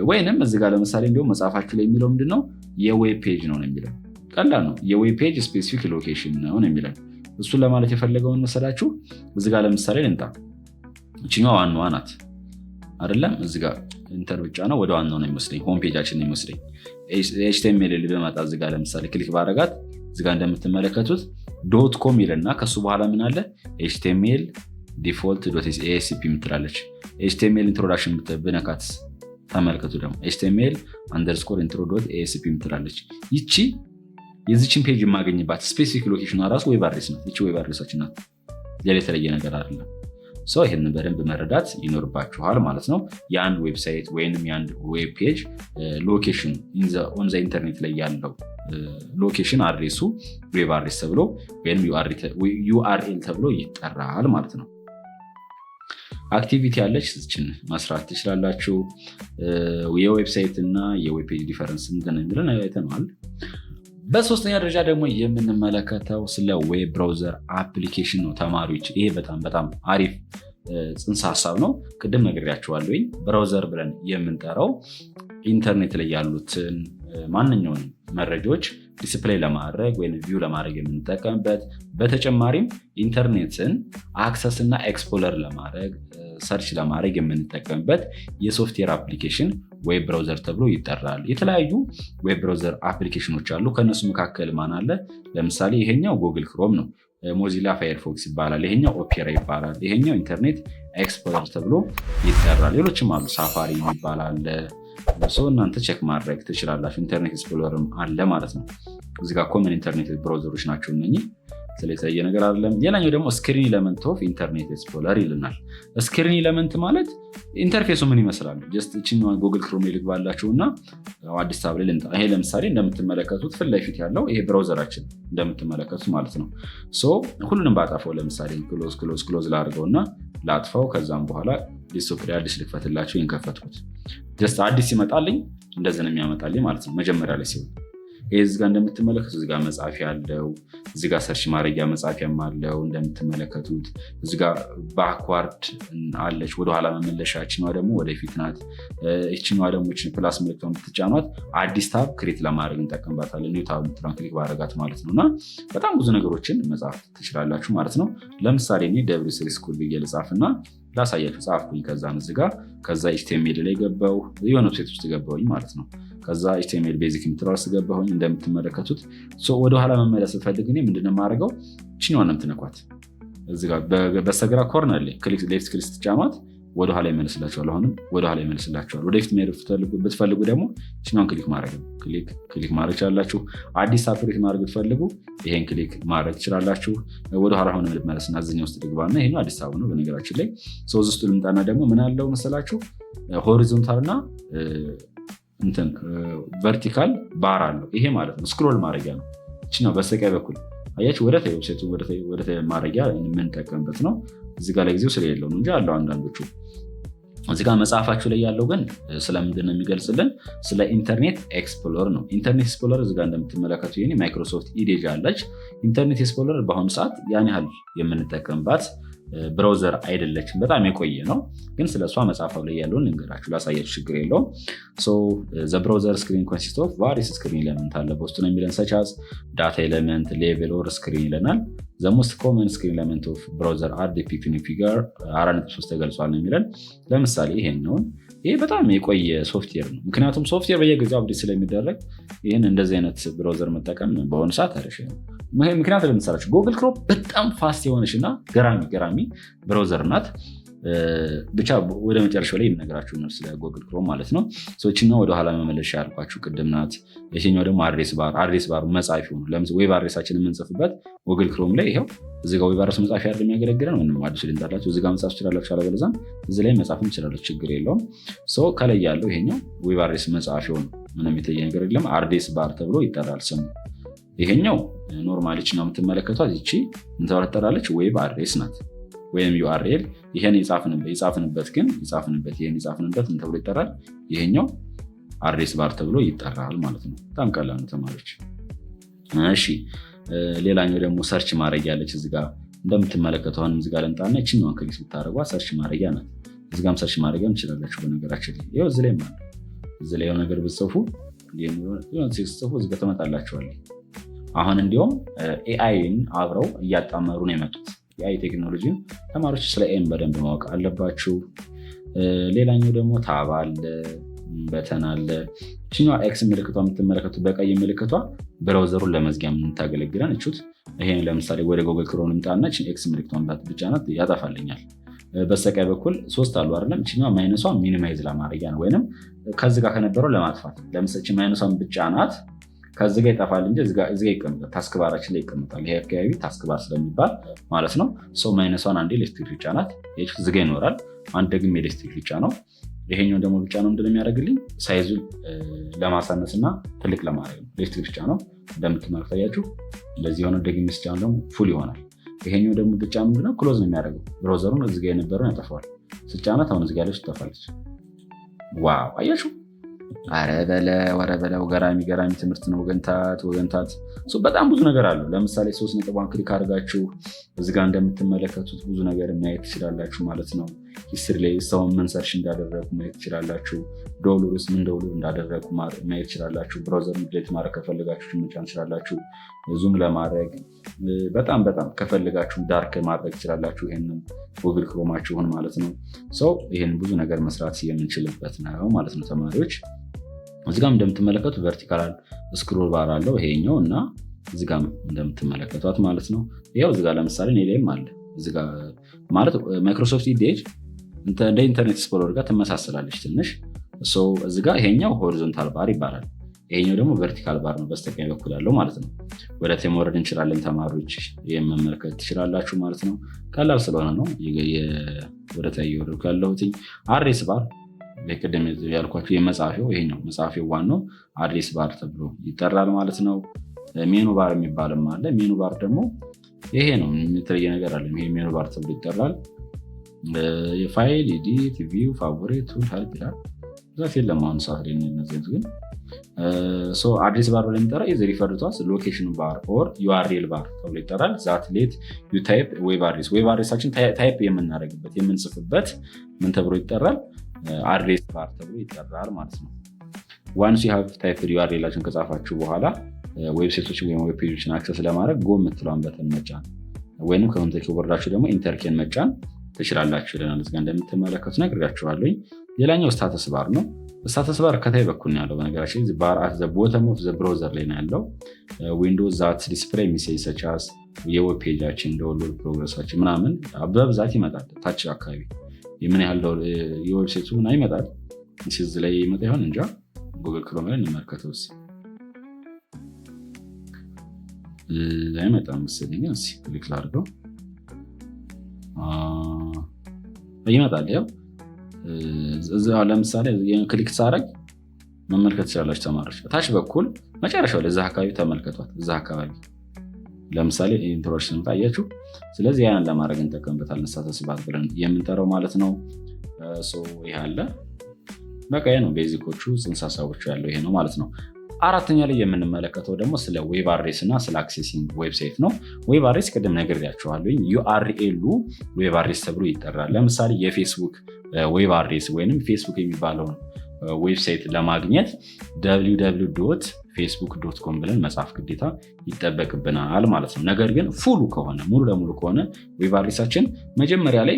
ወይንም እዚህ ጋር ለምሳሌ እንዲሁም መጽሐፋችሁ ላይ የሚለው ምንድነው? የዌብ ፔጅ ነው የሚለው። ቀላል ነው። የዌብ ፔጅ ስፔሲፊክ ሎኬሽን ነው የሚለው። እሱን ለማለት የፈለገውን መሰላችሁ? እዚህ ጋር ለምሳሌ ልንጣ። እችኛዋ ዋናዋ ናት አይደለም? እዚህ ጋር ኢንተር ብቻ ነው ወደ ዋናው ነው የሚመስለኝ። ሆም ፔጃችን ነው የሚመስለኝ። HTML ልበመጣ እዚህ ጋር ለምሳሌ ክሊክ ባረጋት እዚህ ጋር እንደምትመለከቱት .com ይልና ከሱ በኋላ ምን አለ? HTML default.asp ምትላለች። HTML ኢንትሮዳክሽን ብነካት ተመልከቱ። ደግሞ HTML_intro.asp ምትላለች። ይቺ የዚችን ፔጅ የማገኝባት ስፔሲፊክ ሎኬሽን ራሱ ዌብ አድሬስ ናት። ይቺ ዌብ አድሬሳችን ናት። ሌላ የተለየ ነገር አይደለም። ይህንን በደንብ መረዳት ይኖርባችኋል ማለት ነው። የአንድ ዌብሳይት ወይንም የአንድ ዌብ ፔጅ ሎኬሽን ኦን ዘ ኢንተርኔት ላይ ያለው ሎኬሽን አድሬሱ ዌብ አድሬስ ተብሎ ወይም URL ተብሎ ይጠራል ማለት ነው። አክቲቪቲ ያለች እችን መስራት ትችላላችሁ። የዌብሳይት እና የዌብ ፔጅ ዲፈረንስ ምንድን አይተናል። በሶስተኛ ደረጃ ደግሞ የምንመለከተው ስለ ዌብ ብራውዘር አፕሊኬሽን ነው ተማሪዎች። ይሄ በጣም አሪፍ ጽንሰ ሀሳብ ነው። ቅድም ነግሬያችኋለሁ። ብራውዘር ብለን የምንጠራው ኢንተርኔት ላይ ያሉትን ማንኛውንም መረጃዎች ዲስፕሌይ ለማድረግ ወይም ቪው ለማድረግ የምንጠቀምበት፣ በተጨማሪም ኢንተርኔትን አክሰስ እና ኤክስፕሎር ለማድረግ ሰርች ለማድረግ የምንጠቀምበት የሶፍትዌር አፕሊኬሽን ዌብ ብራውዘር ተብሎ ይጠራል። የተለያዩ ዌብ ብራውዘር አፕሊኬሽኖች አሉ። ከነሱ መካከል ማን አለ? ለምሳሌ ይሄኛው ጉግል ክሮም ነው። ሞዚላ ፋየርፎክስ ይባላል። ይሄኛው ኦፔራ ይባላል። ይሄኛው ኢንተርኔት ኤክስፕሎረር ተብሎ ይጠራል። ሌሎችም አሉ። ሳፋሪ ይባላል። እናንተ ቼክ ማድረግ ትችላላችሁ። ኢንተርኔት ኤክስፕሎረርም አለ ማለት ነው። እዚጋ ኮመን ኢንተርኔት ብራውዘሮች ናቸው እነኚህ። ስለተለየ ነገር አይደለም። ሌላኛው ደግሞ ስክሪን ኤለመንት ኦፍ ኢንተርኔት ኤክስፕሎረር ይልናል። ስክሪን ኤለመንት ማለት ኢንተርፌሱ ምን ይመስላል? ጀስት እቺኛዋን ጉግል ክሮም ላይ ልግባላችሁ እና አዲስ አበባ ላይ ልንጣ። ይሄ ለምሳሌ እንደምትመለከቱት ፊት ለፊት ያለው ይሄ ብራውዘራችን እንደምትመለከቱት ማለት ነው። ሁሉንም ባጠፋው ለምሳሌ ክሎዝ ላድርገው እና ላጥፋው። ከዛም በኋላ ዲስፕሌይ አዲስ ልክፈትላችሁ። ይንከፈትኩት ጀስት አዲስ ይመጣልኝ እንደዚህ ነው የሚያመጣልኝ ማለት ነው መጀመሪያ ላይ ሲሆን። ይሄ እዚህ ጋር እንደምትመለከቱት እዚህ ጋር መጻፊያ አለው። እዚህ ጋር ሰርች ማድረጊያ መጻፊያም አለው እንደምትመለከቱት። እዚህ ጋር ባክዋርድ አለች ወደኋላ መመለሻ። ይችኛዋ ደግሞ ወደፊት ናት። ይችኛዋ ደግሞ ፕላስ ምልክቷን ብትጫኗት አዲስ ታብ ክሬት ለማድረግ እንጠቀምባታለን። ኒው ታብ ምትለዋን ክሊክ ባደረጋት ማለት ነው። እና በጣም ብዙ ነገሮችን መጻፍ ትችላላችሁ ማለት ነው። ለምሳሌ እኔ w3school ብዬ ልጻፍና ላሳያችሁ። ጻፍኩኝ። ከዛ HTML ላይ ገባው። የሆነ ዌብሳይት ውስጥ ገባሁኝ ማለት ነው። ከዛ HTML ቤዚክ የምትለው ውስጥ ገባሁኝ እንደምትመለከቱት። ወደኋላ መመለስ ፈልግ እኔ ምንድነው የማደርገው? ይችኛዋን ነው የምትነኳት። እዚህ ጋር በስተግራ ኮርነር ላይ ሌፍት ክሊክ ስትጫኗት ወደኋላ ይመልስላችኋል። አሁንም ወደኋላ ይመልስላችኋል። ወደፊት መሄድ ብትፈልጉ ደግሞ ይችኛውን ክሊክ ማድረግ ነው። ክሊክ ማድረግ ትችላላችሁ። አዲስ ታብ ክሊክ ማድረግ ብትፈልጉ ይሄን ክሊክ ማድረግ ትችላላችሁ። ወደኋላ ሆነ ልመለስና እዚህኛው ውስጥ ልግባና ይሄ አዲስ ታብ ነው በነገራችን ላይ። እዚህ ውስጥ ልምጣና ደግሞ ምን አለው መሰላችሁ ሆሪዞንታል እና ቨርቲካል ባር አለው። ይሄ ማለት ነው ስክሮል ማድረጊያ ነው። ይችኛው በስተቀኝ በኩል አያችሁ ወደታይ ዌብሳይቱ ወደታይ ማድረጊያ የምንጠቀምበት ነው። እዚህ ጋር ለጊዜው ስለሌለው ነው እንጂ አለው አንዳንዶቹ። እዚህ ጋር መጽሐፋችሁ ላይ ያለው ግን ስለምንድን ነው የሚገልጽልን? ስለ ኢንተርኔት ኤክስፕሎረር ነው። ኢንተርኔት ኤክስፕሎረር እዚህ ጋር እንደምትመለከቱ ይሄ ማይክሮሶፍት ኢዴጅ አለች። ኢንተርኔት ኤክስፕሎረር በአሁኑ ሰዓት ያን ያህል የምንጠቀምባት ብራውዘር አይደለችም። በጣም የቆየ ነው። ግን ስለሷ መጽሐፋው ላይ ያለውን ልንገራችሁ፣ ላሳያችሁ፣ ችግር የለውም። ዘ ብራውዘር ስክሪን ኮንሲስት ኦፍ ቫሪየስ ስክሪን ኤለመንት አለ በውስጡ ነው የሚለን ሰቻዝ ዳታ ኤለመንት፣ ሌቭል ኦር ስክሪን ይለናል። ዘ ሞስት ኮመን ስክሪን ኤለመንት ኦፍ ብራውዘር አር ዲፒክትድ ኢን ፊገር 4.3 ተገልጿል ነው የሚለን። ለምሳሌ ይሄን ነው። ይሄ በጣም የቆየ ሶፍትዌር ነው። ምክንያቱም ሶፍትዌር በየጊዜው አፕዴት ስለሚደረግ ይህን እንደዚህ አይነት ብራውዘር መጠቀም በሆነ ሰዓት አሪፍ ነው። ምክንያቱም ለምሳሌ ጉግል ክሮም በጣም ፋስት የሆነች እና ገራሚ ብራውዘር ናት። ብቻ ወደ መጨረሻው ላይ የምነግራችሁ ነው ስለ ጉግል ክሮም ማለት ነው። ሰዎችኛው ወደኋላ መመለሻ ያልኳችሁ ቅድም ናት። የኛው ደግሞ አድሬስ ባር መጻፊ ነው። ለምሳሌ ዌብ አድሬሳችን የምንጽፍበት ጉግል ክሮም ላይ ይሄው እዚህ ጋር ዌብ አድሬስ መጻፊ አይደል የሚያገለግለን። ምንም አዲስ ልንጣላችሁ እዚህ ጋር መጻፍ ትችላላችሁ። አለበለዚያ እዚህ ላይ መጻፍም ትችላላችሁ፣ ችግር የለውም። ከላይ ያለው ይሄኛው ዌብ አድሬስ መጻፊው ነው። ምንም የተለየ ነገር የለም። አድሬስ ባር ተብሎ ይጠራል ስሙ። ይሄኛው ኖርማሊ ነው የምትመለከቷት። ይቺ ምን ተብላ ትጠራለች? ዌብ አድሬስ ናት ወይም ዩአርኤል። ይሄን የጻፍንበት ምን ተብሎ ይጠራል? ይሄኛው አድሬስ ባር ተብሎ ይጠራል ማለት ነው። በጣም ቀላል ነው ተማሪዎች። እሺ ሌላኛው ደግሞ ሰርች ማድረግ ያለች እዚህ ጋር እንደምትመለከተው አሁንም እዚህ ጋር ለምጣና እቺኛውን ክሊክ ብታደርጓ ሰርች ማድረጊያ ናት። እዚህ ጋርም ሰርች ማድረጊያ እንችላላችሁ። በነገራችን ላይ ይሄው እዚህ ላይ ማለት እዚህ ላይ የሆነ ነገር ብትጽፉ እዚህ ጋር ተመጣላችኋል። አሁን እንዲሁም ኤአይን አብረው እያጣመሩ ነው የመጡት። የአይ ቴክኖሎጂ ተማሪዎች ስለ ኤም በደንብ ማወቅ አለባችሁ። ሌላኛው ደግሞ ታብ አለ፣ በተን አለ። ይችኛዋ ኤክስ ምልክቷ የምትመለከቱ በቀይ ምልክቷ ብራውዘሩን ለመዝጊያ የምታገለግለን እቹት። ይሄን ለምሳሌ ወደ ጉግል ክሮም ልምጣና ኤክስ ምልክቷን ብቻ ናት ያጠፋልኛል። በስተቀኝ በኩል 3 አሉ አይደለም? ይችኛዋ ማይነሷ ሚኒማይዝ ለማድረጊያ ነው፣ ወይንም ከዚህ ጋር ከነበረው ለማጥፋት። ለምሳሌ ማይነሷን ብቻ ናት ከዚህ ጋር ይጠፋል እንጂ እዚህ ጋር ይቀመጣል። ታስክባራችን ላይ ይቀመጣል። ይሄ አካባቢ ታስክባር ስለሚባል ማለት ነው። ማይነሷን አንዴ ኤሌክትሪክ ብቻ ናት። እዚህ ጋር ይኖራል። አንድ ደግሞ ኤሌክትሪክ ብቻ ነው። ይሄኛው ደግሞ ብቻ ነው እንደሚያደርግልኝ ሳይዙን ለማሳነስ እና ትልቅ ለማድረግ ነው። ኤሌክትሪክ ብቻ ነው እንደምትመለከታችሁ። እንደዚህ የሆነ ደግሜ ስጫን ደግሞ ፉል ይሆናል። ይሄኛው ደግሞ ብቻ ምንድነው ክሎዝ ነው የሚያደርገው። ብራውዘሩን እዚህ ጋር የነበረውን ያጠፋዋል። ስጫናት አሁን እዚህ ጋር ያለች ትጠፋለች። ዋው አያችሁ። አረ በለው ገራሚ ትምህርት ነው። ወገንታት በጣም ብዙ ነገር አለው። ለምሳሌ 3.1 ክሊክ አድርጋችሁ እዚህ ጋር እንደምትመለከቱት ብዙ ነገር ማየት ትችላላችሁ ማለት ነው። ሂስትሪ ላይ ሰውን ምን ሰርች እንዳደረጉ ማየት ትችላላችሁ። ዶውንሎድስ ምን ዳውንሎድ እንዳደረጉ ማየት ትችላላችሁ። ብራውዘር ዲሌት ማድረግ ከፈልጋችሁ መጫን ትችላላችሁ። ዙም ለማድረግ በጣም ከፈልጋችሁ ዳርክ ማድረግ ትችላላችሁ። ይሄንን ጉግል ክሮማችሁን ማለት ነው። ይሄን ብዙ ነገር መስራት የምንችልበት ነው ማለት ነው ተማሪዎች። እዚህ ጋር እንደምትመለከቱት ቨርቲካል ስክሮል ባር አለው ይሄኛው እና እዚህ ጋር እንደምትመለከቷት ማለት ነው። ይሄው እዚህ ጋር ለምሳሌ እኔ ላይም አለ። እዚህ ጋር ማለት ማይክሮሶፍት ኢዴጅ እንደ ኢንተርኔት ኤክስፕሎረር ጋር ትመሳሰላለች ትንሽ። እዚህ ጋር ይሄኛው ሆሪዞንታል ባር ይባላል። ይሄኛው ደግሞ ቨርቲካል ባር ነው በስተቀኝ በኩል ያለው ማለት ነው። ወደ ታች መውረድ እንችላለን ተማሪዎች፣ ይሄን መመልከት ትችላላችሁ ማለት ነው። ቀላል ስለሆነ ነው ወደ ታች እየወረድኩ ያለሁት። አድሬስ ባር ቅድም ያልኳችሁ የመጻፊው ይሄኛው መጻፊው ዋናው አድሬስ ባር ተብሎ ይጠራል ማለት ነው። ሜኑ ባር የሚባልም አለ። ሜኑ ባር ደግሞ ይሄ ነው፣ የተለየ ነገር አለ። ይሄ ሜኑ ባር ተብሎ ይጠራል። የፋይል ኤዲት፣ ቪው፣ ፋቮሪት፣ ቱል፣ ሄልፕ ይላል። ዛት የለም አሁን ሰዓት ላይ እነዚህ ግን አድሬስ ባር ብለን የሚጠራ ኢዝ ሪፈርድ ቱ አስ ሎኬሽን ባር ኦር ዩአርኤል ባር ተብሎ ይጠራል። ዛት ሌት ዩ ታይፕ ዌብ አድሬሳችን ታይፕ የምናደርግበት የምንጽፍበት ምን ተብሎ ይጠራል? አድሬስ ባር ተብሎ ይጠራል ማለት ነው። ዋንስ ዩ ሃቭ ታይፕድ ዩአርኤላችሁን ከጻፋችሁ በኋላ ዌብሳይቶች ወይም ዌብ ፔጆችን አክሰስ ለማድረግ ጎ የምትለውን በተን መጫን ወይም ከኮምፒውተር ኪቦርዳችሁ ደግሞ ኢንተርኬን መጫን ትችላላችሁ ይለናል። እዚህ ጋር እንደምትመለከቱት ነግሬያችኋለሁ። ሌላኛው ስታተስ ባር ነው። ስታተስ ባር ከታይ በኩል ነው ያለው። በነገራችን ባር አት ዘ ቦተም ኦፍ ዘ ብራውዘር ላይ ነው ያለው። ዊንዶውስ ዛት ዲስፕሌይ ሜሴጅ ሰች አስ የዌብ ፔጃችን ዳውንሎድ ፕሮግረሳችን ምናምን በብዛት ይመጣል ታች አካባቢ። የምን ያህል የዌብሳይቱ ምን ይመጣል እዚህ ላይ ይመጣ ይሆን እንጃ። ጉግል ክሮም ላይ እንመልከተው አይመጣም መሰለኝ። እስኪ ክሊክ ላድርገው። ይመጣል። ያው እዛው ለምሳሌ ክሊክ ሳደርግ መመልከት ትችላላችሁ ተማሪዎች። ታች በኩል መጨረሻው ላይ እዛ አካባቢ ተመልከቷት። እዛ አካባቢ ለምሳሌ ኢንትሮዳክሽን ታያችሁ። ስለዚህ ያን ለማድረግ እንጠቀምበታለን ስታተስ ባር ብለን የምንጠራው ማለት ነው። ይሄ አለ። በቃ ይሄ ነው ቤዚኮቹ ጽንሰ ሀሳቦቹ ያለው ይሄ ነው ማለት ነው። አራተኛ ላይ የምንመለከተው ደግሞ ስለ ዌብ አድሬስ እና ስለ አክሴሲንግ ዌብሳይት ነው። ዌብ አድሬስ ቅድም ነግሬያችኋለሁ። ዩአርኤሉ ዌብ አድሬስ ተብሎ ይጠራል። ለምሳሌ የፌስቡክ ዌብ አድሬስ ወይንም ፌስቡክ የሚባለውን ዌብሳይት ለማግኘት www.facebook.com ብለን መጻፍ ግዴታ ይጠበቅብናል ማለት ነው። ነገር ግን ሙሉ ለሙሉ ከሆነ ዌብ አድሬሳችን መጀመሪያ ላይ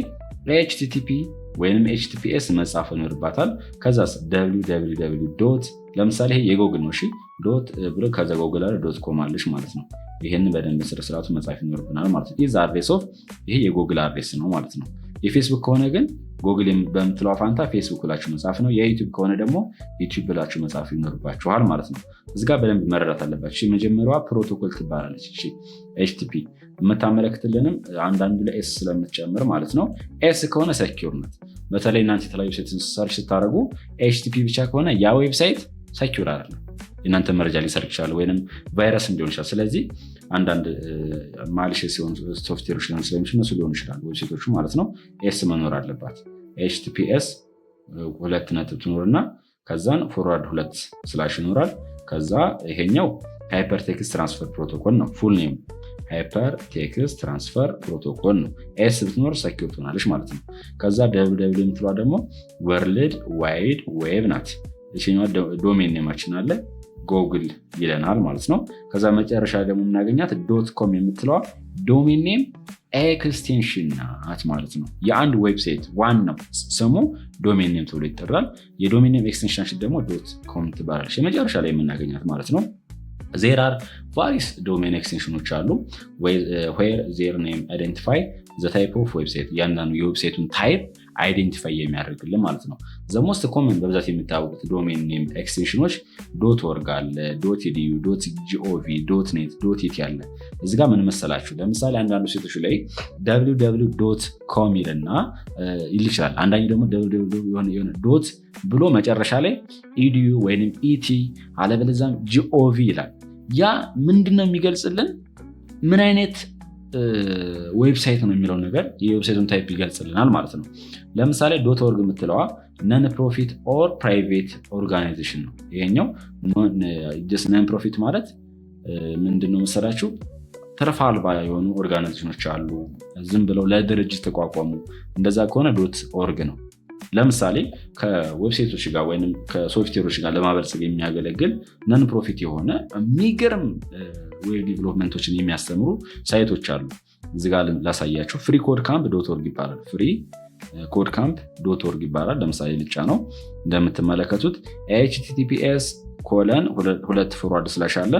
http ወይንም https መጻፍ ይኖርባታል። ከዛ www ለምሳሌ ይሄ የጎግል ነው። እሺ ብሎ ከዛ ጎግል አለ .com አለሽ ማለት ነው። ይሄንን በደንብ ስርዓቱ መጻፍ ይኖርብናል ማለት ነው። ይሄ የጎግል አድሬስ ነው ማለት ነው። የፌስቡክ ከሆነ ግን ጎግል በምትለው ፋንታ ፌስቡክ ብላችሁ መጻፍ ነው። የዩቲዩብ ከሆነ ደግሞ ዩቲዩብ ብላችሁ መጻፍ ይኖርባችኋል ማለት ነው። እዚህ ጋር በደንብ መረዳት አለባችሁ። የመጀመሪያዋ ፕሮቶኮል ትባላለች። እሺ ኤችቲቲፒ የምታመለክትልንም አንዳንዱ ላይ ኤስ ስለምትጨምር ማለት ነው። ኤስ ከሆነ ሰኪውር ናት። በተለይ እናንተ የተለያዩ ዌብሳይት ሰርች ስታደርጉ ኤችቲቲፒ ብቻ ከሆነ ያ ዌብሳይት ሰኪውር አይደለም። የእናንተ መረጃ ሊሰርቅ ይችላል ወይንም ቫይረስ ሊሆን ይችላል። ስለዚህ አንዳንድ ማሊሽየስ ሲሆኑ ሶፍትዌሮች ሊሆኑ ስለሚችሉ እነሱ ሊሆኑ ይችላል ዌብሳይቶቹ ማለት ነው። ኤስ መኖር አለባት። ኤችቲቲፒኤስ 2 ነጥብ ትኖርና ከዛን ፎርዋርድ 2 ስላሽ ይኖራል። ከዛ ይሄኛው ሃይፐር ቴክስት ትራንስፈር ፕሮቶኮል ነው። ፉል ኔም ሃይፐር ቴክስት ትራንስፈር ፕሮቶኮል ነው። ኤስ ብትኖር ሰኪውር ትሆናለች ማለት ነው። ከዛ www የምትሏ ደግሞ ወርልድ ዋይድ ዌብ ናት። ይሄኛው ዶሜን ኔማችን አለ ጎግል ይለናል ማለት ነው። ከዛ መጨረሻ ደግሞ የምናገኛት .com የምትለዋ ዶሜን ኔም ኤክስቴንሽን ናት ማለት ነው። የአንድ ዌብሳይት ዋናው ስሙ ዶሜን ኔም ተብሎ ይጠራል። የዶሜን ኔም ኤክስቴንሽን ደግሞ .com ትባላለች። የመጨረሻ ላይ የምናገኛት ማለት ነው። there are various domain extensions አሉ where their name identify the type of website ያንዳንዱ የዌብሳይቱን ታይፕ አይዴንቲፋይ የሚያደርግልን ማለት ነው። the most common በብዛት የሚታወቁት ዶሜን ኔም ኤክስቴንሽኖች .org አለ፣ .edu፣ .gov፣ .net፣ .it ያለ። እዚህ ጋር ምን መሰላችሁ? ለምሳሌ አንዳንዱ ሴቶች ላይ www.com ይልና ይል ይችላል። አንዳንዱ ደግሞ www የሆነ ዶት ብሎ መጨረሻ ላይ edu ወይንም et አለበለዚያም gov ይላል። ያ ምንድነው የሚገልጽልን? ምን አይነት ዌብሳይት ነው የሚለው ነገር የዌብሳይቱን ታይፕ ይገልጽልናል ማለት ነው። ለምሳሌ .org የምትለዋ ነን ፕሮፊት ኦር ፕራይቬት ኦርጋናይዜሽን ነው። ይሄኛው ነን ፕሮፊት ማለት ምንድነው መሰላችሁ? ትርፍ አልባ የሆኑ ኦርጋናይዜሽኖች አሉ፣ ዝም ብለው ለድርጅት ተቋቋሙ። እንደዛ ከሆነ .org ነው። ለምሳሌ ከዌብሳይቶች ጋር ወይም ከሶፍትዌሮች ጋር ለማበልጸግ የሚያገለግል ነን ፕሮፊት የሆነ የሚገርም ዌብ ዲቨሎፕመንቶችን የሚያስተምሩ ሳይቶች አሉ። እዚህ ጋር ላሳያችሁ። ፍሪ ኮድ ካምፕ .org ይባላል። ፍሪ ኮድ ካምፕ .org ይባላል። ለምሳሌ ልጫ ነው እንደምትመለከቱት https://2 አለ።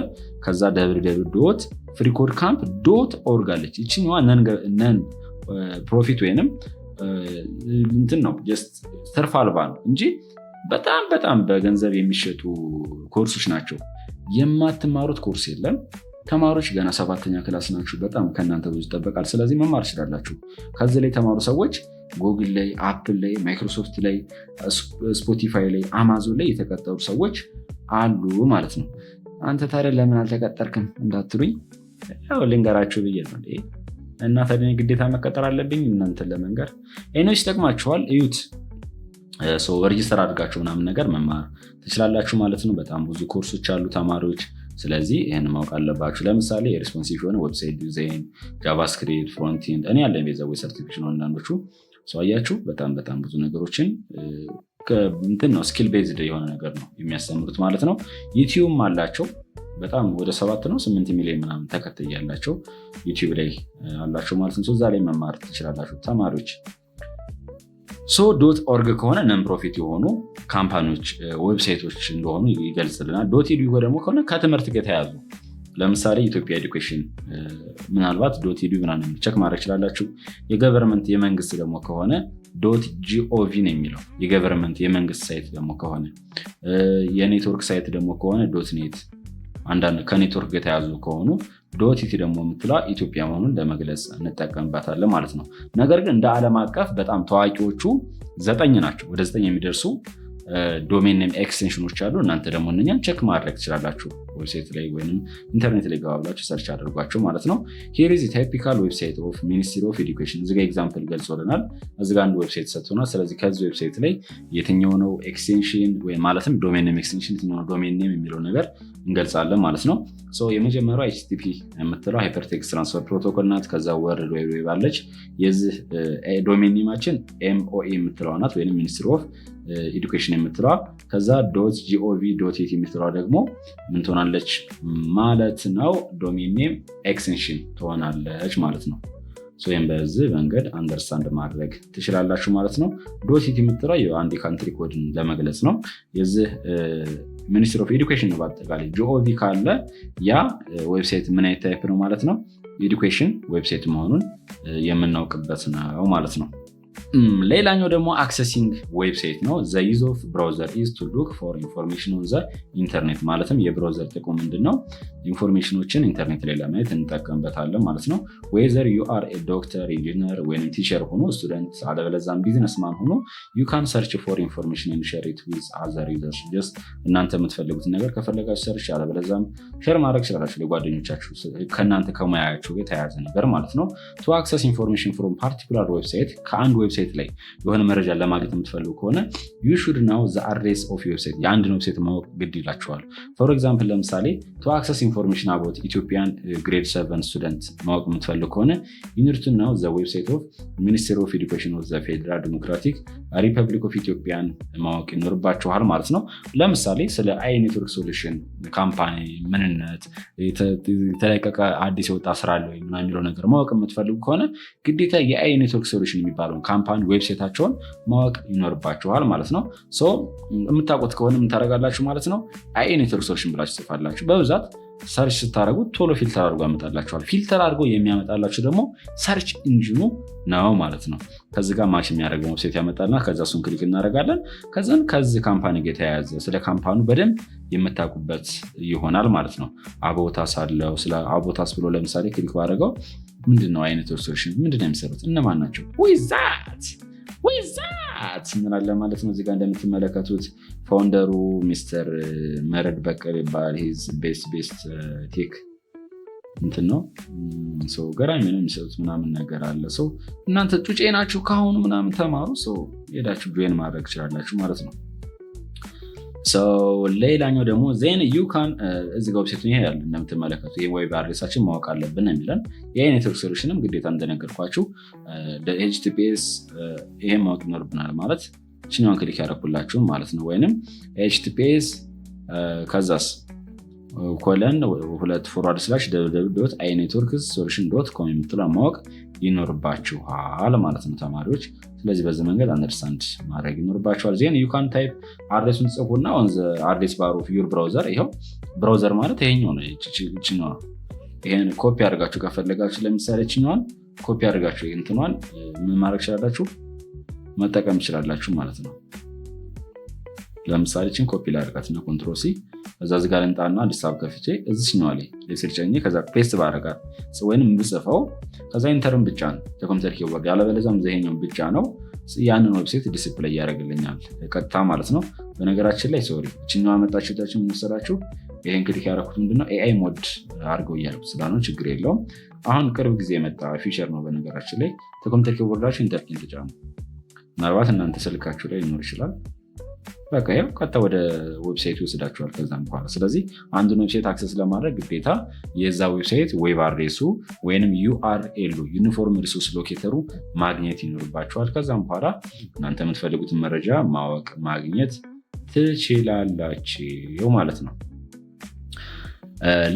ከዛ www.freecodecamp.org አለች። ይችኛዋ ነን ፕሮፊት ወይንም እንትን ነው ጀስት ትርፍ አልባ ነው እንጂ በጣም በገንዘብ የሚሸጡ ኮርሶች ናቸው። የማትማሩት ኮርስ የለም። ተማሪዎች ገና 7ኛ ክላስ ናችሁ። በጣም ከእናንተ ብዙ ይጠበቃል። ስለዚህ መማር ትችላላችሁ። ከዚህ ላይ የተማሩ ሰዎች ጉግል ላይ፣ አፕል ላይ፣ ማይክሮሶፍት ላይ፣ ስፖቲፋይ ላይ፣ አማዞን ላይ የተቀጠሩ ሰዎች አሉ ማለት ነው። አንተ ታዲያ ለምን አልተቀጠርክም እንዳትሉኝ ያው ልንገራችሁ ብዬ ነው። እና ታዲያ ግዴታ መቀጠር አለብኝ እናንተን ለመንገር? ኤኒዌይስ ይጠቅማችኋል፣ እዩት። ሬጂስተር አድርጋችሁ ምናምን ነገር መማር ትችላላችሁ ማለት ነው። በጣም ብዙ ኮርሶች አሉ ተማሪዎች። ስለዚህ ይህን ማወቅ አለባችሁ። ለምሳሌ የሪስፖንሲቭ የሆነ ዌብሳይት ዲዛይን፣ ጃቫስክሪፕት፣ ፍሮንቲንድ እኔ ያለ ቤዛዊ ሰርቲፊኬሽን ነው። አንዳንዶቹ አያችሁ በጣም ብዙ ነገሮችን እንትን ነው ስኪል ቤዝድ የሆነ ነገር ነው የሚያስተምሩት ማለት ነው። ዩቲዩብ አላቸው። በጣም ወደ 7 ነው 8 ሚሊዮን ምናምን ተከታይ ያላቸው ዩቲዩብ ላይ አላቸው ማለት ነው። እዛ ላይ መማር ትችላላችሁ ተማሪዎች። .org ከሆነ ነን ፕሮፊት የሆኑ ካምፓኒዎች ዌብሳይቶች እንደሆኑ ይገልጽልናል። .edu ደግሞ ከሆነ ከትምህርት ጋር የተያዙ ለምሳሌ ኢትዮጵያ ኤዱኬሽን ምናልባት .edu ምናምን ቸክ ማድረግ ይችላላችሁ። የገቨርንመንት የመንግስት ደግሞ ከሆነ .gov ነው የሚለው የገቨርንመንት የመንግስት ሳይት ደግሞ ከሆነ፣ የኔትወርክ ሳይት ደግሞ ከሆነ .net፣ አንዳንድ ከኔትወርክ የተያዙ ከሆኑ .it ደግሞ የምትላ ኢትዮጵያ መሆኑን ለመግለጽ እንጠቀምባታለን ማለት ነው። ነገር ግን እንደ ዓለም አቀፍ በጣም ታዋቂዎቹ 9 ናቸው። ወደ 9 የሚደርሱ ዶሜን ኔም ኤክስቴንሽኖች አሉ። እናንተ ደግሞ እነኛን ቸክ ማድረግ ትችላላችሁ። ዌብሳይት ላይ ወይም ኢንተርኔት ላይ ገባብላችሁ ሰርች አድርጓቸው ማለት ነው። ሂር ኢዝ ታይፒካል ዌብሳይት ኦፍ ሚኒስትሪ ኦፍ ኤዱኬሽን። እዚጋ ኤግዛምፕል ገልጾልናል። እዚጋ አንድ ዌብሳይት ሰጥቶናል። ስለዚህ ከዚህ ዌብሳይት ላይ የትኛው ነው ኤክስቴንሽን ወይም ማለትም ዶሜን ኔም ኤክስቴንሽን የትኛው ነው ዶሜን ኔም የሚለው ነገር እንገልጻለን ማለት ነው። የመጀመሪያው HTTP የምትለው ሃይፐርቴክስት ትራንስፈር ፕሮቶኮል ናት። ከዛ ወርልድ ዋይድ ዌብ አለች። የዚህ ዶሜን ኔማችን MOE የምትለዋ ናት ወይም ሚኒስትሪ ኦፍ ኤዱኬሽን የምትለዋ። ከዛ .gov.it የምትለዋ ደግሞ ምን ትሆናለች ማለት ነው? ዶሜን ኔም ኤክስቴንሽን ትሆናለች ማለት ነው። ይህም በዚህ መንገድ አንደርስታንድ ማድረግ ትችላላችሁ ማለት ነው። .it የምትለዋ የአንድ ካንትሪ ኮድን ለመግለጽ ነው። የዚህ ሚኒስትሪ ኦፍ ኤዱኬሽን ነው። በአጠቃላይ gov ካለ ያ ዌብሳይት ምን አይነት ታይፕ ነው ማለት ነው? ኤዱኬሽን ዌብሳይት መሆኑን የምናውቅበት ነው ማለት ነው። ሌላኛው ደግሞ አክሰሲንግ ዌብሳይት ነው። ዘ ዩዝ ኦፍ ብራውዘር ኢዝ ቱ ሉክ ፎር ኢንፎርሜሽን ኦን ዘ ኢንተርኔት። ማለትም የብራውዘር ጥቅሙ ምንድነው? ኢንፎርሜሽኖችን ኢንተርኔት ላይ ለማየት እንጠቀምበታለን ማለት ነው። ዌዘር ዩ አር ዶክተር፣ ኢንጂነር ወይም ቲቸር ሆኖ ስቱደንት፣ አለበለዛም ቢዝነስማን ሆኖ ዩ ካን ሰርች ፎር ኢንፎርሜሽን ኤንድ ሼር ኢት ዊዝ አዘር ዩዘርስ። ጀስት እናንተ የምትፈልጉትን ነገር ከፈለጋችሁ ሰርች፣ አለበለዛም ሼር ማድረግ ይችላላችሁ ለጓደኞቻችሁ፣ ከእናንተ ከሙያችሁ ጋር የተያያዘ ነገር ማለት ነው። ቱ አክሰስ ኢንፎርሜሽን ፍሮም ፓርቲኩላር ዌብሳይት፣ ከአንድ ዌብሳይት ላይ የሆነ መረጃ ለማግኘት የምትፈልጉ ከሆነ ዩ ሹድ ናው ዘ አድሬስ ኦፍ ዌብሳይት፣ የአንድን ዌብሳይት ማወቅ ግድ ይላችኋል። ፎር ኤግዛምፕል ለምሳሌ ቱ አክሰስ ኢንፎርሜሽን አባውት ኢትዮጵያን ግሬድ 7 ስቱደንት ማወቅ የምትፈልጉ ከሆነ ዩ ኒድ ቱ ናው ዘ ዌብሳይት ኦፍ ሚኒስትሪ ኦፍ ኤዱኬሽን ኦፍ ዘ ፌዴራል ዲሞክራቲክ ሪፐብሊክ ኦፍ ኢትዮጵያን ማወቅ ይኖርባችኋል ማለት ነው። ለምሳሌ ስለ አይ ኔትወርክ ሶሉሽን ካምፓኒ ምንነት፣ የተለቀቀ አዲስ የወጣ ስራ አለ ወይ ምናምን የሚለው ነገር ማወቅ የምትፈልጉ ከሆነ ግዴታ የአይ ኔትወርክ ሶሉሽን የሚባለውን ካምፓኒ ዌብሳይታቸውን ማወቅ ይኖርባችኋል ማለት ነው። የምታውቁት ከሆነ የምታደርጋላችሁ ማለት ነው አይ ኔትወርክ ሶሉሽን ብላችሁ ጽፋላችሁ። በብዛት ሰርች ስታደርጉት ቶሎ ፊልተር አድርጎ ያመጣላችኋል። ፊልተር አድርጎ የሚያመጣላችሁ ደግሞ ሰርች ኢንጂኑ ነው ማለት ነው። ከዚህ ጋር ማች የሚያደርገው ዌብሳይት ያመጣልና ከዛ እሱን ክሊክ እናደርጋለን። ከዛን ከዚህ ካምፓኒ ጋር የተያያዘ ስለ ካምፓኑ በደንብ የምታውቁበት ይሆናል ማለት ነው። አቦታስ አለው። ስለ አቦታስ ብሎ ለምሳሌ ክሊክ ባደረገው ምንድነው አይነት ሶሉሽን ምንድነው የሚሰሩት እነማን ናቸው ዊዛት እንላለን ማለት ነው። እዚጋ እንደምትመለከቱት ፋውንደሩ ሚስተር መረድ በቀል ይባላል። ሂዝ ቤስት ቴክ እንትን ነው ገራሚ ነው የሚሰጡት ምናምን ነገር አለ። እናንተ ጩጬ ናችሁ ከአሁኑ ምናምን ተማሩ። ሄዳችሁ ጆይን ማድረግ ትችላላችሁ ማለት ነው። ሌላኛው ደግሞ ዜን ዩ ካን እዚህ ጋር ዌብሳይት ይሄ ያለ እንደምትመለከቱ የዌብ አድሬሳችን ማወቅ አለብን የሚለን የኔትወርክ ሶሉሽንም ግዴታ እንደነገርኳችሁ HTTPS ይሄን ማወቅ ይኖርብናል ማለት እችኛዋን ክሊክ ያደረኩላችሁ ማለት ነው። ወይንም HTTPS ከዛስ ://www.inetworksolution.com የምትለው ማወቅ ይኖርባችኋል ማለት ነው ተማሪዎች። ስለዚህ በዚህ መንገድ አንደርስታንድ ማድረግ ይኖርባችኋል። ዜን ዩ ካን ታይፕ አድሬሱን ጽፉና ኦን ዘ አድሬስ ባር ኦፍ ዩር ብራውዘር። ይሄው ብራውዘር ማለት ይሄኛው ነው። እቺኛዋ ይሄን ኮፒ አድርጋችሁ ከፈለጋችሁ ለምሳሌ እቺኛዋን ኮፒ አድርጋችሁ እንትኗን ምን ማድረግ ይችላላችሁ መጠቀም ይችላላችሁ ማለት ነው። ለምሳሌ እቺን ኮፒ ላድርጋትና ኮንትሮል ሲ እዛ እዚህ ጋር እንጣና አዲስ አበባ ከፍቼ እዚህኛው ላይ ለሰርጭኝ ከዛ ፔስት ባደርጋት ወይንም ብጽፈው ከዛ ኢንተርን ብቻ ነው ለኮምፒውተር ኪቦርድ ያለበለዚያም ዘሄኛው ብቻ ነው ያንን ዌብሳይት ዲስፕሌይ ያደርግልኛል ቀጥታ ማለት ነው። በነገራችን ላይ እቺኛው አመጣችሁታችሁ ምን መሰላችሁ ይሄን ክሊክ ያደረኩት ምንድነው AI ሞድ አድርገው እያልኩት ስላልሆነ ችግር የለውም። አሁን ቅርብ ጊዜ የመጣ ፊቸር ነው። በነገራችን ላይ ለኮምፒውተር ኪቦርዳችሁ ኢንተርን ተጫኑ። ምናልባት እናንተ ስልካችሁ ላይ ሊኖር ይችላል። በቃ ያው ቀጥታ ወደ ዌብሳይት ይወስዳችኋል ከዛም በኋላ። ስለዚህ አንዱን ዌብሳይት አክሰስ ለማድረግ ግዴታ የዛ ዌብሳይት ዌብ አድሬሱ ወይንም URL ዩኒፎርም ሪሶርስ ሎኬተሩ ማግኘት ይኖርባችኋል። ከዛም በኋላ እናንተ የምትፈልጉትን መረጃ ማወቅ ማግኘት ትችላላችሁ ማለት ነው።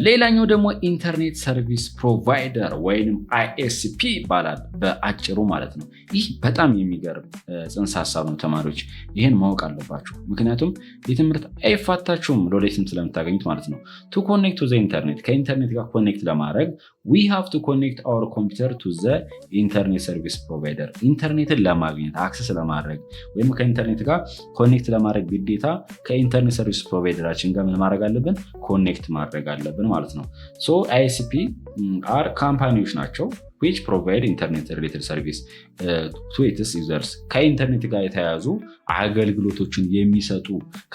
ሌላኛው ደግሞ ኢንተርኔት ሰርቪስ ፕሮቫይደር ወይም አይኤስፒ ይባላል በአጭሩ ማለት ነው። ይህ በጣም የሚገርም ጽንሰ ሀሳብ ነው። ተማሪዎች ይህን ማወቅ አለባችሁ፣ ምክንያቱም የትምህርት አይፋታችሁም ለወደፊትም ስለምታገኙት ማለት ነው። ቱ ኮኔክት ቱ ዘ ኢንተርኔት ከኢንተርኔት ጋር ኮኔክት ለማድረግ ዊ ሃቭ ቱ ኮኔክት አወር ኮምፒውተር ቱ ዘ ኢንተርኔት ሰርቪስ ፕሮቫይደር። ኢንተርኔትን ለማግኘት አክሰስ ለማድረግ ወይም ከኢንተርኔት ጋር ኮኔክት ለማድረግ ግዴታ ከኢንተርኔት ሰርቪስ ፕሮቫይደራችን ጋር ምን ማድረግ አለብን? ኮኔክት ማድረግ አለብን ማለት ነው። ሶ አይኤስፒ አር ካምፓኒዎች ናቸው which provide internet related service to its users። ከኢንተርኔት ጋር የተያያዙ አገልግሎቶችን የሚሰጡ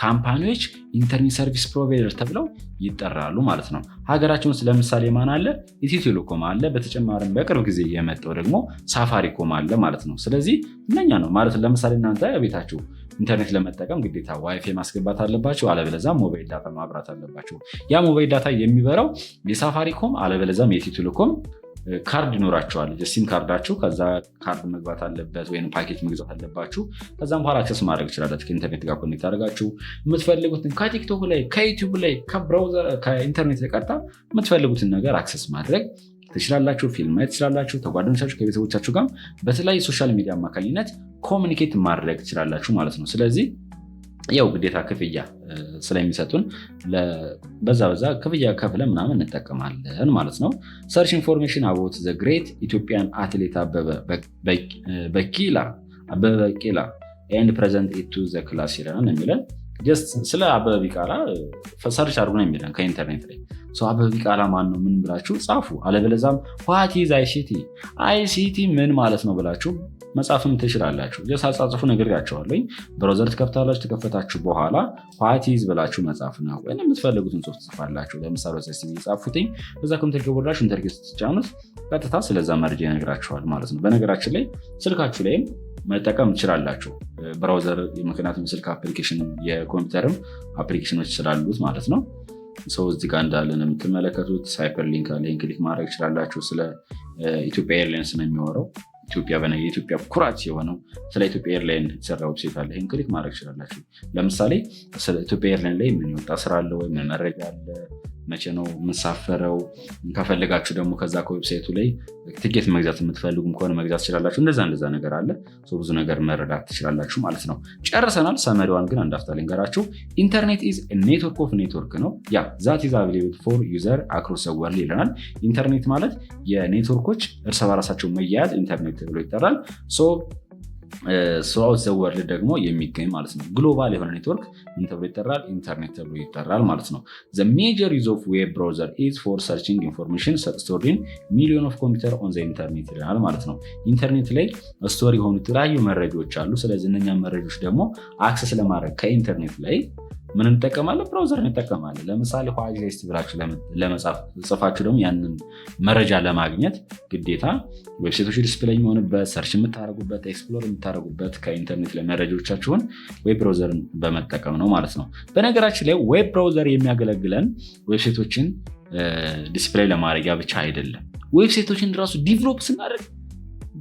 ካምፓኒዎች ኢንተርኔት ሰርቪስ ፕሮቫይደር ተብለው ይጠራሉ ማለት ነው። ሀገራችን ውስጥ ለምሳሌ ማን አለ? ኢትዮ ቴሌኮም አለ። በተጨማሪም በቅርብ ጊዜ የመጣው ደግሞ ሳፋሪኮም አለ ማለት ነው። ስለዚህ እነኛ ነው ማለት ለምሳሌ እናንተ ቤታችሁ ኢንተርኔት ለመጠቀም ግዴታ ዋይፋይ ማስገባት አለባችሁ፣ አለበለዚያ ሞባይል ዳታ ማብራት አለባችሁ። ያ ሞባይል ዳታ የሚበራው የሳፋሪኮም አለበለዚያም የኢትዮ ቴሌኮም ካርድ ይኖራቸዋል። ሲም ካርዳችሁ ከዛ ካርድ መግባት አለበት ወይም ፓኬጅ መግዛት አለባችሁ። ከዛም በኋላ አክሰስ ማድረግ ይችላላችሁ። ከኢንተርኔት ጋር ኮኔክት አድርጋችሁ የምትፈልጉትን ከቲክቶክ ላይ ከዩቲዩብ ላይ ከብራውዘር ከኢንተርኔት ላይ ቀጥታ የምትፈልጉትን ነገር አክሰስ ማድረግ ትችላላችሁ። ፊልም ማየት ትችላላችሁ። ከጓደኞቻችሁ ከቤተሰቦቻችሁ ጋር በተለያዩ ሶሻል ሚዲያ አማካኝነት ኮሚኒኬት ማድረግ ትችላላችሁ ማለት ነው። ስለዚህ ያው ግዴታ ክፍያ ስለሚሰጡን በዛ ክፍያ ከፍለ ምናምን እንጠቀማለን ማለት ነው። ሰርች ኢንፎርሜሽን አባውት ዘ ግሬት ኢትዮጵያን አትሌት አበበ ቢቂላ ኤንድ ፕሬዘንት ኢት ቱ ዘ ክላስ ይለናል የሚለን ስለ አበበ ቢቂላ ሰርች አድርጉ ነው የሚለን ከኢንተርኔት ላይ። አበበ ቢቂላ ማን ነው ምን ብላችሁ ጻፉ። አለበለዛም ዋት ኢዝ አይሲቲ ምን ማለት ነው ብላችሁ መጻፍም ትችላላችሁ። ሳጻጽፉ ነግሬያቸዋለሁ። ብራውዘር ትከፍታላችሁ። ተከፈታችሁ በኋላ ዋት ኢዝ ብላችሁ መጻፍ ነው ወይም የምትፈልጉትን ጽሁፍ ትጽፋላችሁ። ለምሳሌ ወሰስ የጻፉትኝ በዛ ኮምፒውተር ገቦላችሁ ኢንተርኔት ስትጫኑት ቀጥታ ስለዛ መረጃ ይነግራችኋል ማለት ነው። በነገራችን ላይ ስልካችሁ ላይም መጠቀም ትችላላችሁ ብራውዘር፣ ምክንያቱም ስልክ አፕሊኬሽን የኮምፒውተርም አፕሊኬሽኖች ስላሉት ማለት ነው። እዚህ ጋር እንዳለን የምትመለከቱት ሃይፐር ሊንክ አለ። ክሊክ ማድረግ ትችላላችሁ። ስለ ኢትዮጵያ ኤርላይንስ ነው የሚወራው። የኢትዮጵያ ኩራት የሆነው ስለ ኢትዮጵያ ኤርላይን የተሰራ ዌብሳይት አለ። ይህን ክሊክ ማድረግ ትችላላችሁ። ለምሳሌ ስለ ኢትዮጵያ ኤርላይን ላይ ምን ይወጣ ስራ አለ ወይ ምን መረጃ አለ፣ መቼ ነው የምንሳፈረው፣ ከፈለጋችሁ ደግሞ ከዛ ከዌብሳይቱ ላይ ትኬት መግዛት የምትፈልጉም ከሆነ መግዛት ትችላላችሁ። እንደዛ ነገር አለ። ብዙ ነገር መረዳት ትችላላችሁ ማለት ነው። ጨርሰናል። ሰመሪዋን ግን አንዳፍታ ልንገራችሁ። ኢንተርኔት ኢዝ ኔትወርክ ኦፍ ኔትወርክ ነው። ዛት ኢዝ አቬይላብል ፎር ዩዘር አክሮስ ዘ ወርልድ ይለናል። ኢንተርኔት ማለት የኔትወርኮች እርስ በራሳቸው መያያዝ ኢንተርኔት ተብሎ ይጠራል። ስራውት ዘ ወርልድ ደግሞ የሚገኝ ማለት ነው። ግሎባል የሆነ ኔትወርክ ምን ተብሎ ይጠራል? ኢንተርኔት ተብሎ ይጠራል ማለት ነው። ዘ ሜጀር ዩዝ ኦፍ ዌብ ብራውዘር ኢዝ ፎር ሰርችንግ ኢንፎርሜሽን ስቶርድ ኢን ሚሊዮን ኦፍ ኮምፒውተር ኦን ዘ ኢንተርኔት ይላል ማለት ነው። ኢንተርኔት ላይ ስቶር የሆኑ የተለያዩ መረጃዎች አሉ። ስለዚህ እነኛ መረጃዎች ደግሞ አክሰስ ለማድረግ ከኢንተርኔት ላይ ምን እንጠቀማለን? ብራውዘር እንጠቀማለን። ለምሳሌ ኋይስት ብላችሁ ለመጻፍ ጽፋችሁ ደግሞ ያንን መረጃ ለማግኘት ግዴታ ዌብሳይቶች ዲስፕሌይ የሚሆንበት ሰርች የምታደርጉበት ኤክስፕሎር የምታደርጉበት ከኢንተርኔት ላይ መረጃዎቻችሁን ዌብ ብራውዘርን በመጠቀም ነው ማለት ነው። በነገራችን ላይ ዌብ ብራውዘር የሚያገለግለን ዌብሳይቶችን ዲስፕሌይ ለማድረጊያ ብቻ አይደለም። ዌብሳይቶችን ራሱ ዲቨሎፕ ስናደርግ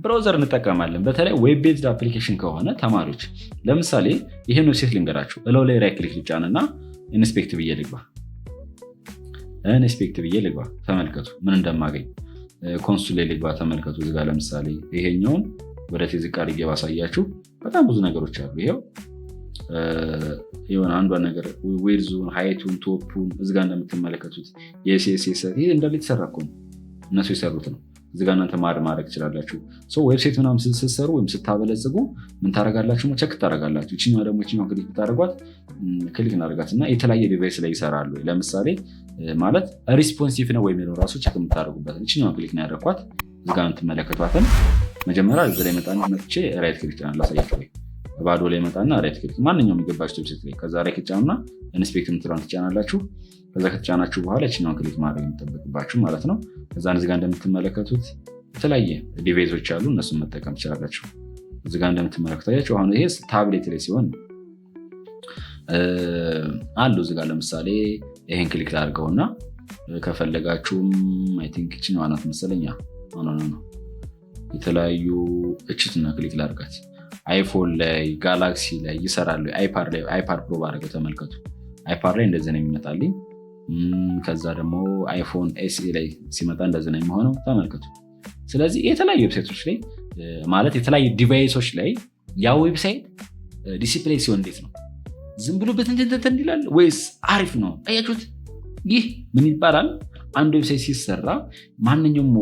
ብራውዘር እንጠቀማለን። በተለይ ዌብ ቤዝድ አፕሊኬሽን ከሆነ ተማሪዎች ለምሳሌ ይህን ዌብሳይት ልንገራችሁ። እለው ላይ ራይት ክሊክ ልጫንና ኢንስፔክት ብዬ ልግባ። ተመልከቱ ምን እንደማገኝ። ኮንሱል ላይ ልግባ። ተመልከቱ እዚጋ ለምሳሌ ይሄኛውን ወደ ቴዝቃ ልጌ ባሳያችሁ በጣም ብዙ ነገሮች አሉ። ይሄው የሆነ አንዷን ነገር ዌድዙን፣ ሃይቱን፣ ቶፑን እዚጋ እንደምትመለከቱት የሲኤስኤስ ይሄ እንዳለ የተሰራ እኮ ነው። እነሱ የሰሩት ነው። እዚጋ እናንተ ማድረግ ትችላላችሁ። ዌብሳይት ምናምን ስትሰሩ ወይም ስታበለጽጉ ምን ታደርጋላችሁ? ቸክ ታደርጋላችሁ። ይችኛዋ ደግሞ ክሊክ ብታደርጓት ክሊክ እናደርጋት እና የተለያየ ዲቫይስ ላይ ይሰራሉ። ለምሳሌ ማለት ሪስፖንሲቭ ነው ወይም ራሱ ቸክ የምታደርጉበት ይችኛዋ ክሊክ ነው ያደረኳት። እዚጋ የምትመለከቷትን መጀመሪያ እዚ ላይ መጥቼ ራይት ክሊክ ላሳያችሁ። ባዶ ላይ መጣና ራይት ክሊክ ማንኛውም የሚገባችሁ ዌብሳይት ላይ ከዛ ራይት ክሊክ ጫኑና ኢንስፔክት የምትለውን ትጫናላችሁ። ከዛ ከተጫናችሁ በኋላ ይችኛውን ክሊክ ማድረግ የሚጠበቅባችሁ ማለት ነው። ከዛ እዚህ ጋር እንደምትመለከቱት የተለያየ ዲቫይሶች አሉ። እነሱን መጠቀም ትችላላችሁ። እዚህ ጋር እንደምትመለከታችሁ አሁን ይሄ ታብሌት ላይ ሲሆን አሉ። እዚህ ጋር ለምሳሌ ይሄን ክሊክ ላድርገውና ከፈለጋችሁም አይ ቲንክ ይችኛዋ ናት መሰለኝ ነው የተለያዩ እችትና ክሊክ ላድርጋት። አይፎን ላይ ጋላክሲ ላይ ይሰራሉ። አይፓድ ፕሮ ባደረገው ተመልከቱ። አይፓድ ላይ እንደዚህ ነው የሚመጣልኝ። ከዛ ደግሞ አይፎን ኤስኢ ላይ ሲመጣ እንደዚህ ነው የሚሆነው። ተመልከቱ። ስለዚህ የተለያዩ ዌብሳይቶች ላይ ማለት የተለያዩ ዲቫይሶች ላይ ያ ዌብሳይት ዲሲፕሌይ ሲሆን እንዴት ነው? ዝም ብሎ በትንተን ይላል ወይስ አሪፍ ነው? አያችሁት? ይህ ምን ይባላል? አንድ ዌብሳይት ሲሰራ ማንኛውም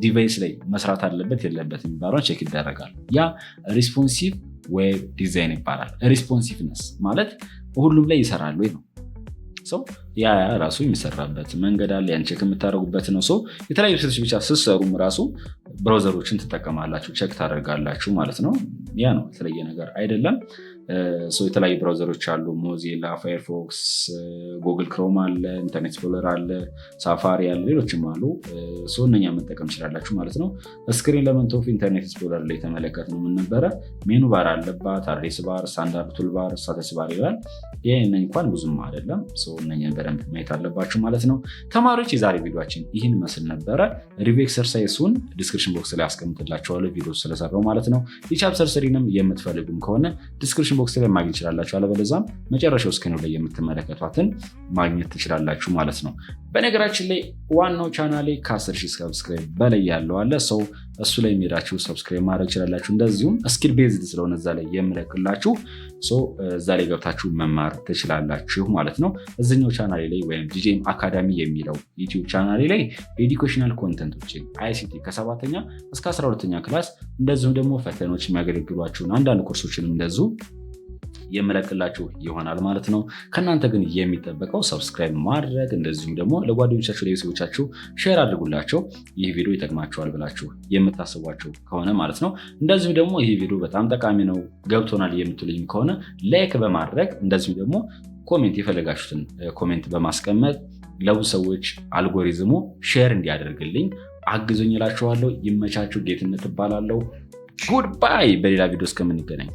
ዲቫይስ ላይ መስራት አለበት የለበት የሚባለው ቼክ ይደረጋል። ያ ሪስፖንሲቭ ዌብ ዲዛይን ይባላል። ሪስፖንሲቭነስ ማለት ሁሉም ላይ ይሰራል ወይ ነው። ያ ራሱ የሚሰራበት መንገድ አለ። ያን ቼክ የምታደርጉበት ነው። የተለያዩ ዌብሳይቶች ብቻ ስትሰሩም ራሱ ብራውዘሮችን ትጠቀማላችሁ፣ ቼክ ታደርጋላችሁ ማለት ነው። ያ ነው፣ የተለየ ነገር አይደለም። የተለያዩ ብራውዘሮች አሉ። ሞዚላ፣ ፋየርፎክስ፣ ጉግል ክሮም አለ፣ ኢንተርኔት ኤክስፕሎረር አለ፣ ሳፋሪ አለ፣ ሌሎችም አሉ። እነኛ መጠቀም ትችላላችሁ ማለት ነው። ስክሪን ኤለመንት ኦፍ ኢንተርኔት ኤክስፕሎረር ላይ የተመለከትነው ምን ነበረ? ሜኑ ባር አለባት፣ አድሬስ ባር፣ ስታንዳርድ ቱል ባር፣ ስታተስ ባር ይላል። ይህ እንኳን ብዙም አይደለም። እነኛን በደንብ ማየት አለባችሁ ማለት ነው። ተማሪዎች የዛሬ ቪዲዮችን ይህን መስል ነበረ። ሪቪው ኤክሰርሳይሱን ዲስክሪፕሽን ቦክስ ላይ አስቀምጥላችኋለሁ ቪዲዮ ስለሰራው ማለት ነው። የቻፕተር 3ንም የምትፈልጉም ከሆነ ዲስክሪፕሽን ቦክስ ላይ ማግኘት ትችላላችሁ። አለበለዚያም መጨረሻው ስክሪኑ ላይ የምትመለከቷትን ማግኘት ትችላላችሁ ማለት ነው። በነገራችን ላይ ዋናው ቻናሌ ከ10,000 ሰብስክራይብ በላይ ያለው አለ። እሱ ላይ ሄዳችሁ ሰብስክራይብ ማድረግ ትችላላችሁ። እንደዚሁም ስኪል ቤዝድ ስለሆነ እዛ ላይ የምለቅላችሁ እዛ ላይ ገብታችሁ መማር ትችላላችሁ ማለት ነው። እዚኛው ቻናሌ ላይ ወይም ጂጄኤም አካዳሚ የሚለው ዩቲዩብ ቻናሌ ላይ ኤዱኬሽናል ኮንተንቶችን አይሲቲ ከ7ኛ እስከ 12ኛ ክላስ እንደዚሁም ደግሞ ፈተኖች የሚያገለግሏችሁን አንዳንድ ኮርሶችንም እንደዚሁ የምለቅላችሁ ይሆናል ማለት ነው። ከእናንተ ግን የሚጠበቀው ሰብስክራይብ ማድረግ እንደዚሁም ደግሞ ለጓደኞቻችሁ ለቤተሰቦቻችሁ ሼር አድርጉላቸው። ይህ ቪዲዮ ይጠቅማቸዋል ብላችሁ የምታስቧቸው ከሆነ ማለት ነው። እንደዚሁም ደግሞ ይህ ቪዲዮ በጣም ጠቃሚ ነው ገብቶናል የምትሉኝ ከሆነ ላይክ በማድረግ እንደዚሁም ደግሞ ኮሜንት የፈለጋችሁትን ኮሜንት በማስቀመጥ ለብዙ ሰዎች አልጎሪዝሙ ሼር እንዲያደርግልኝ አግዙኝ እላችኋለሁ። ይመቻችሁ። ጌትነት እባላለሁ። ጉድባይ። በሌላ ቪዲዮ እስከምንገናኝ